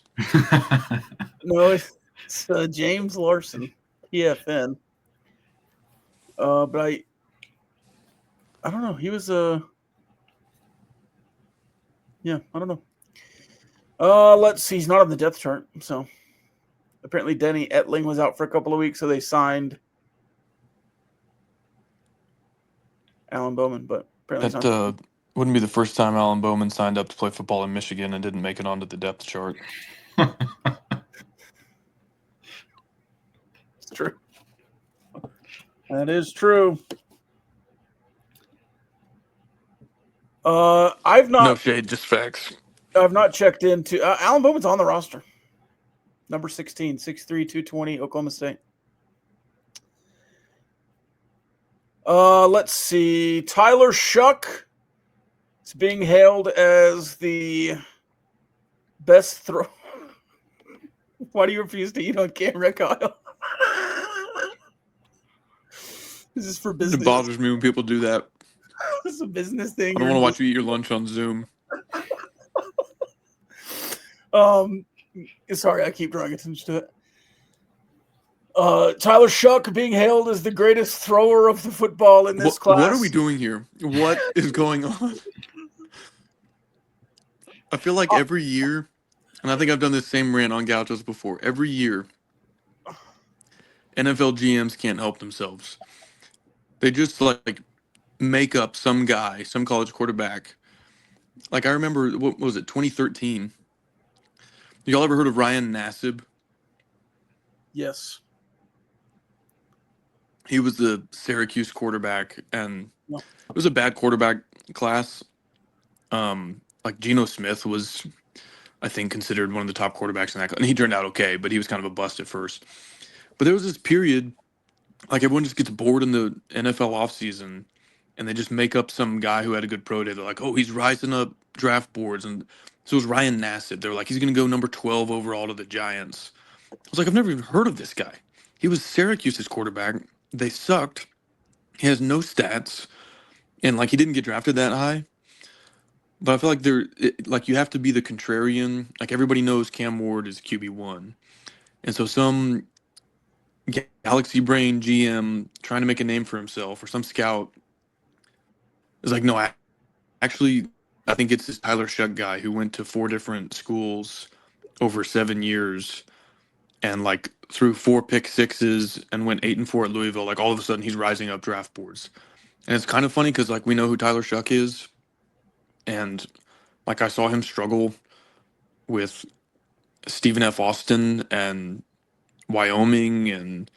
S1: No, it's James Larson, PFN. But I don't know. He was yeah, I don't know. Let's see. He's not on the depth chart, so apparently Denny Etling was out for a couple of weeks, so they signed Alan Bowman. But apparently,
S2: That wouldn't be the first time Alan Bowman signed up to play football in Michigan and didn't make it onto the depth chart.
S1: it's true. That is true. I've not.
S2: No shade, just facts.
S1: I've not checked into. Alan Bowman's on the roster. Number 16, 6'3", 220, Oklahoma State. Let's see. Tyler Shough is being hailed as the best throw. Why do you refuse to eat on camera, Kyle? This is for business.
S2: It bothers me when people do that.
S1: This is a business thing.
S2: I don't want to watch you eat your lunch on Zoom.
S1: Sorry, I keep drawing attention to it. Tyler Shough being hailed as the greatest thrower of the football in this class.
S2: What are we doing here? What is going on? I feel like every year, and I think I've done this same rant on Gauchos before, every year, NFL GMs can't help themselves. They just, like, make up some guy, some college quarterback. Like, I remember, what was it, 2013? Y'all ever heard of Ryan Nassib?
S1: Yes.
S2: He was the Syracuse quarterback, and
S1: No.
S2: it was a bad quarterback class. Like Geno Smith was, I think, considered one of the top quarterbacks in that class. And he turned out okay, but he was kind of a bust at first. But there was this period, like everyone just gets bored in the NFL offseason, and they just make up some guy who had a good pro day. They're like, oh, he's rising up draft boards. And so it was Ryan Nassib. They're like, he's going to go number 12 overall to the Giants. I was like, I've never even heard of this guy. He was Syracuse's quarterback. They sucked. He has no stats. And like he didn't get drafted that high. But I feel like like you have to be the contrarian. Like everybody knows Cam Ward is QB1. And so some Galaxy Brain GM trying to make a name for himself or some scout is like, no, actually, I think it's this Tyler Shough guy who went to 4 different schools over 7 years and like threw 4 pick sixes and went 8-4 at Louisville. Like all of a sudden he's rising up draft boards. And it's kind of funny because like we know who Tyler Shough is. And like I saw him struggle with Stephen F. Austin and Wyoming, and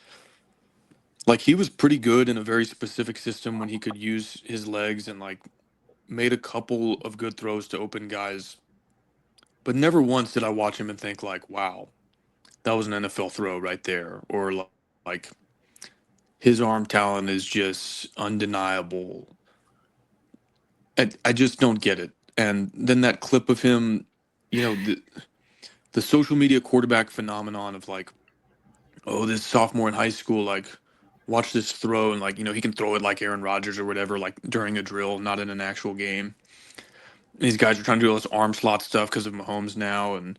S2: like he was pretty good in a very specific system when he could use his legs and like made a couple of good throws to open guys. But never once did I watch him and think like, wow, that was an NFL throw right there. Or like his arm talent is just undeniable. I just don't get it. And then that clip of him, the social media quarterback phenomenon of like, oh, this sophomore in high school, like, watch this throw, and like, he can throw it like Aaron Rodgers or whatever, like during a drill, not in an actual game. And these guys are trying to do all this arm slot stuff because of Mahomes now, and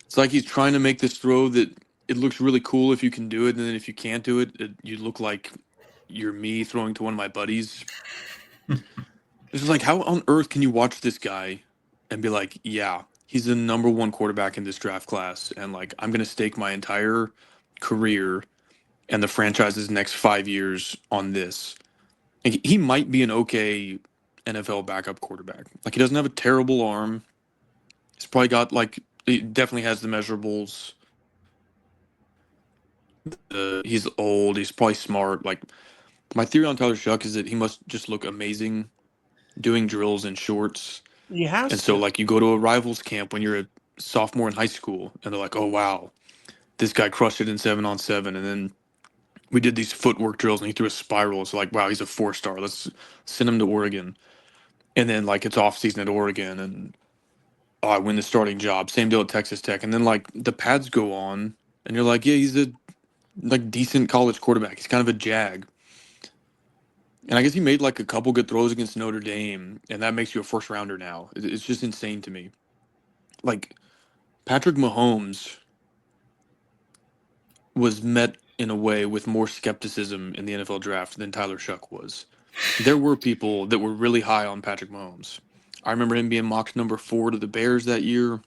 S2: it's like he's trying to make this throw that it looks really cool if you can do it, and then if you can't do it, you look like you're me throwing to one of my buddies. It's just like, how on earth can you watch this guy and be like, yeah, he's the number 1 quarterback in this draft class, and like I'm gonna stake my entire career and the franchise's next 5 years on this. Like, he might be an okay NFL backup quarterback. Like he doesn't have a terrible arm. He's probably got like he definitely has the measurables. He's old. He's probably smart. Like my theory on Tyler Shough is that he must just look amazing doing drills in shorts.
S1: He has
S2: And so like you go to a rivals camp when you're a sophomore in high school, and they're like, oh wow, this guy crushed it in 7-on-7, and then we did these footwork drills and he threw a spiral. It's like, wow, he's a 4-star. Let's send him to Oregon. And then like it's off season at Oregon, and oh, I win the starting job. Same deal at Texas Tech. And then like the pads go on and you're like, yeah, he's a like decent college quarterback. He's kind of a jag. And I guess he made like a couple good throws against Notre Dame, and that makes you a first rounder now. It's just insane to me. Like Patrick Mahomes was met in a way with more skepticism in the NFL draft than Tyler Shough was. There were people that were really high on Patrick Mahomes. I remember him being mocked number 4 to the Bears that year.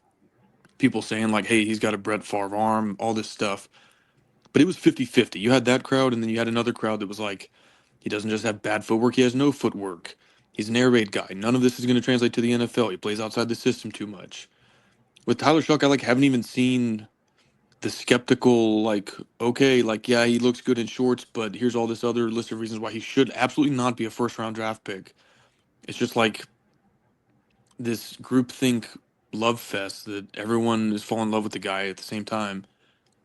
S2: People saying like, hey, he's got a Brett Favre arm, all this stuff. But it was 50-50. You had that crowd, and then you had another crowd that was like, he doesn't just have bad footwork, he has no footwork. He's an air raid guy. None of this is going to translate to the NFL. He plays outside the system too much. With Tyler Shough, I like haven't even seen the skeptical, like, okay, like, yeah, he looks good in shorts, but here's all this other list of reasons why he should absolutely not be a first-round draft pick. It's just like this groupthink love fest that everyone is falling in love with the guy at the same time.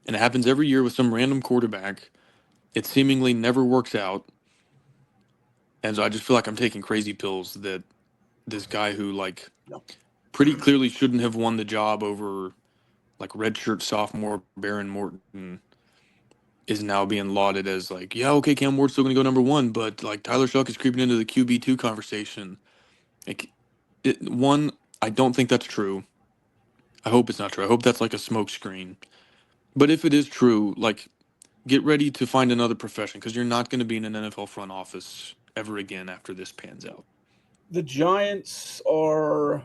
S2: And it happens every year with some random quarterback. It seemingly never works out. And so I just feel like I'm taking crazy pills that this guy who, like, pretty clearly shouldn't have won the job over, like, redshirt sophomore Baron Morton is now being lauded as, like, yeah, okay, Cam Ward's still going to go number 1, but, like, Tyler Shough is creeping into the QB2 conversation. Like, one, I don't think that's true. I hope it's not true. I hope that's, like, a smokescreen. But if it is true, like, get ready to find another profession, because you're not going to be in an NFL front office ever again after this pans out.
S1: The Giants are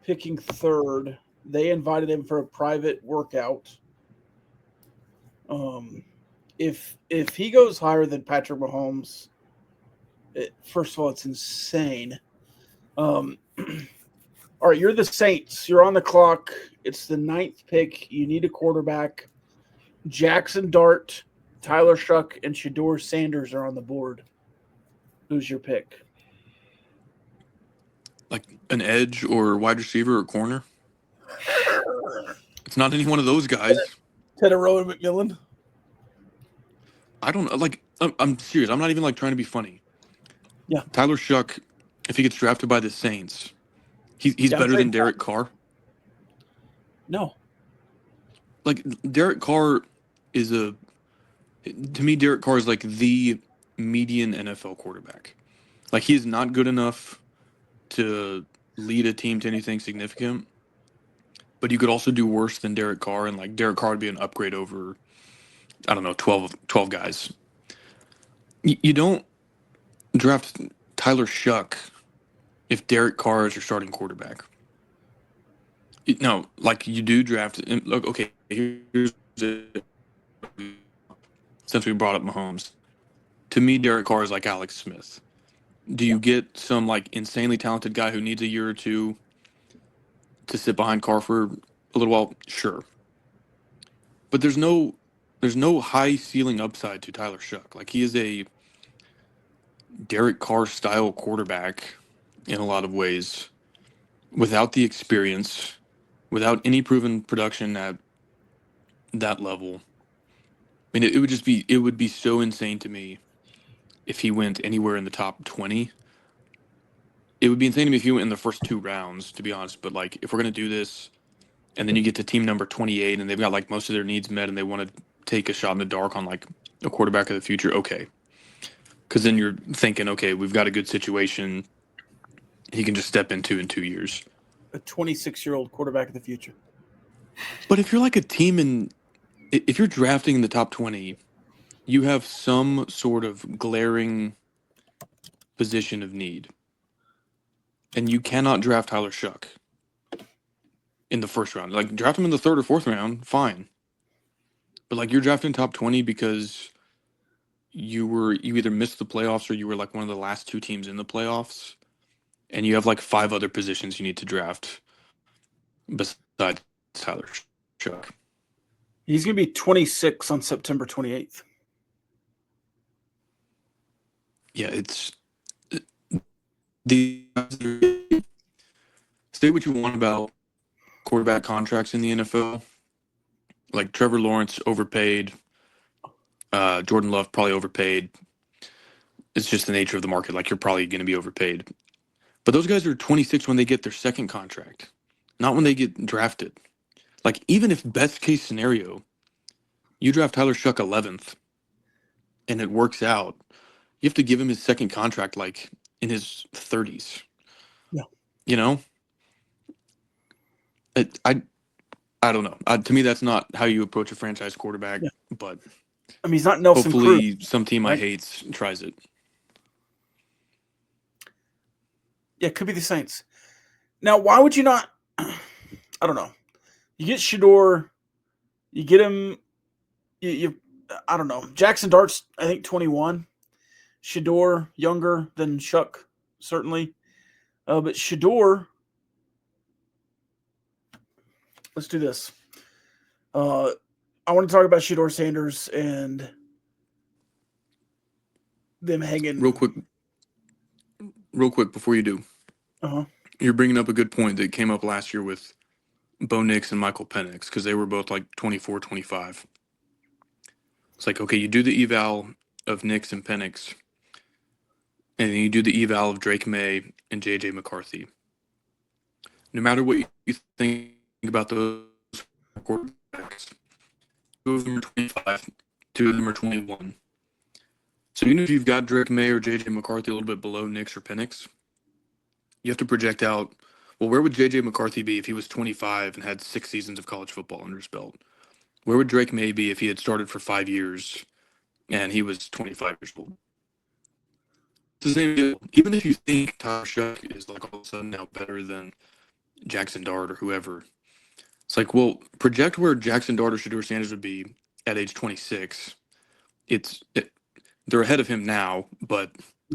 S1: picking 3rd. They invited him for a private workout. If he goes higher than Patrick Mahomes, first of all, it's insane. All right, you're the Saints. You're on the clock. It's the 9th pick. You need a quarterback. Jackson Dart, Tyler Shough, and Shador Sanders are on the board. Who's your pick?
S2: Like an edge or wide receiver or corner. It's not any one of those guys.
S1: Tedero and McMillan.
S2: I don't know. Like, I'm serious. I'm not even like trying to be funny.
S1: Yeah.
S2: Tyler Shough, if he gets drafted by the Saints, he's better than Derek Carr.
S1: No.
S2: Like Derek Carr is to me, Derek Carr is like the median NFL quarterback. Like he is not good enough to lead a team to anything significant, but you could also do worse than Derek Carr, and like Derek Carr would be an upgrade over, I don't know, 12 guys. You don't draft Tyler Shough if Derek Carr is your starting quarterback. No, like you do draft. Look, okay, here's it. Since we brought up Mahomes, to me, Derek Carr is like Alex Smith. Do you get some like insanely talented guy who needs a year or two to sit behind Carr for a little while? Sure, but there's no high ceiling upside to Tyler Shough. Like he is a Derek Carr style quarterback in a lot of ways, without the experience, without any proven production at that level. I mean, it would be so insane to me if he went anywhere in the top 20. It would be insane to me if he went in the first 2 rounds, to be honest. But like, if we're gonna do this, and then you get to team number 28, and they've got like most of their needs met, and they want to take a shot in the dark on like a quarterback of the future, okay. Because then you're thinking, okay, we've got a good situation. He can just step into in 2 years.
S1: A 26-year-old quarterback of the future.
S2: But if you're like a team and if you're drafting in the top 20, you have some sort of glaring position of need. And you cannot draft Tyler Shough in the first round. Like, draft him in the 3rd or 4th round, fine. But like, you're drafting top 20 because you either missed the playoffs or you were like one of the last 2 teams in the playoffs, and you have like 5 other positions you need to draft besides Tyler Shough.
S1: He's going to be 26 on September 28th.
S2: Yeah, it's the say what you want about quarterback contracts in the NFL. Like Trevor Lawrence overpaid, Jordan Love probably overpaid. It's just the nature of the market. Like, you're probably going to be overpaid. But those guys are 26 when they get their second contract, not when they get drafted. Like, even if best case scenario, you draft Tyler Shough 11th and it works out, you have to give him his second contract like in his 30s.
S1: Yeah.
S2: You know? I don't know. To me, that's not how you approach a franchise quarterback. Yeah. But
S1: I mean, he's not Nelson
S2: hopefully
S1: Cruz,
S2: some team
S1: right?
S2: I hate tries it.
S1: Yeah, it could be the Saints. Now, why would you not? I don't know. You get Shador, you get him. You I don't know. Jackson Dart's, I think, 21. Shador younger than Shough, certainly. But Shador, let's do this. I want to talk about Shador Sanders and them hanging.
S2: Real quick before you do. You're bringing up a good point that came up last year with Bo Nix and Michael Penix, because they were both like 24, 25. It's like, okay, you do the eval of Nix and Penix, and then you do the eval of Drake May and J.J. McCarthy. No matter what you think about those quarterbacks, 2 of them are 25, 2 of them are 21. So even if you've got Drake May or J.J. McCarthy a little bit below Nix or Penix, you have to project out, well, where would J.J. McCarthy be if he was 25 and had 6 seasons of college football under his belt? Where would Drake May be if he had started for 5 years and he was 25 years old? It's the same deal. Even if you think Tyler Shough is like all of a sudden now better than Jackson Dart or whoever, it's like, well, project where Jackson Dart or Shador Sanders would be at age 26. They're ahead of him now, but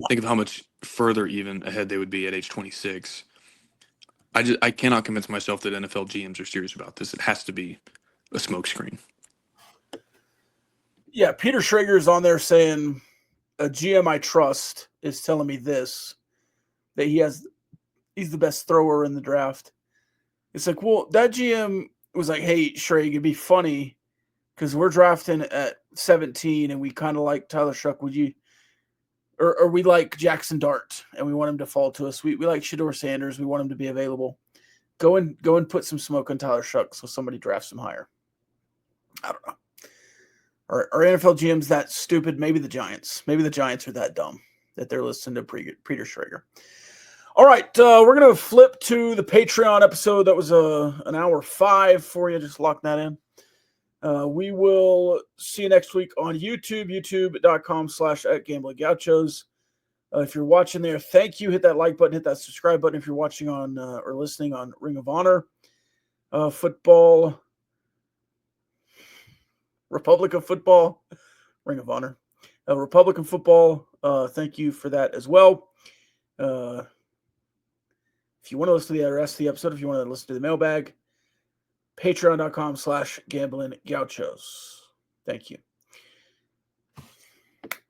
S2: think of how much further even ahead they would be at age 26. I cannot convince myself that NFL GMs are serious about this. It has to be a smokescreen.
S1: Yeah, Peter Schrager is on there saying a GM I trust is telling me this, that he's the best thrower in the draft. It's like, well, that GM was like, hey, Schrager, it'd be funny because we're drafting at 17 and we kind of like Tyler Shough. Would you, or we like Jackson Dart and we want him to fall to us. We like Shedeur Sanders. We want him to be available. Go and put some smoke on Tyler Shough so somebody drafts him higher. I don't know. Are NFL GMs that stupid? Maybe the Giants. Maybe the Giants are that dumb that they're listening to Peter Schrager. All right, we're going to flip to the Patreon episode. That was an hour 5 for you. Just lock that in. We will see you next week on YouTube, youtube.com/@GamblingGauchos. If you're watching there, thank you. Hit that like button, hit that subscribe button. If you're watching on or listening on Ring of Honor, football, Republic of Football, Ring of Honor, Republican Football. Thank you for that as well. If you want to listen to the rest of the episode, if you want to listen to the mailbag, patreon.com/GamblingGauchos. Thank you.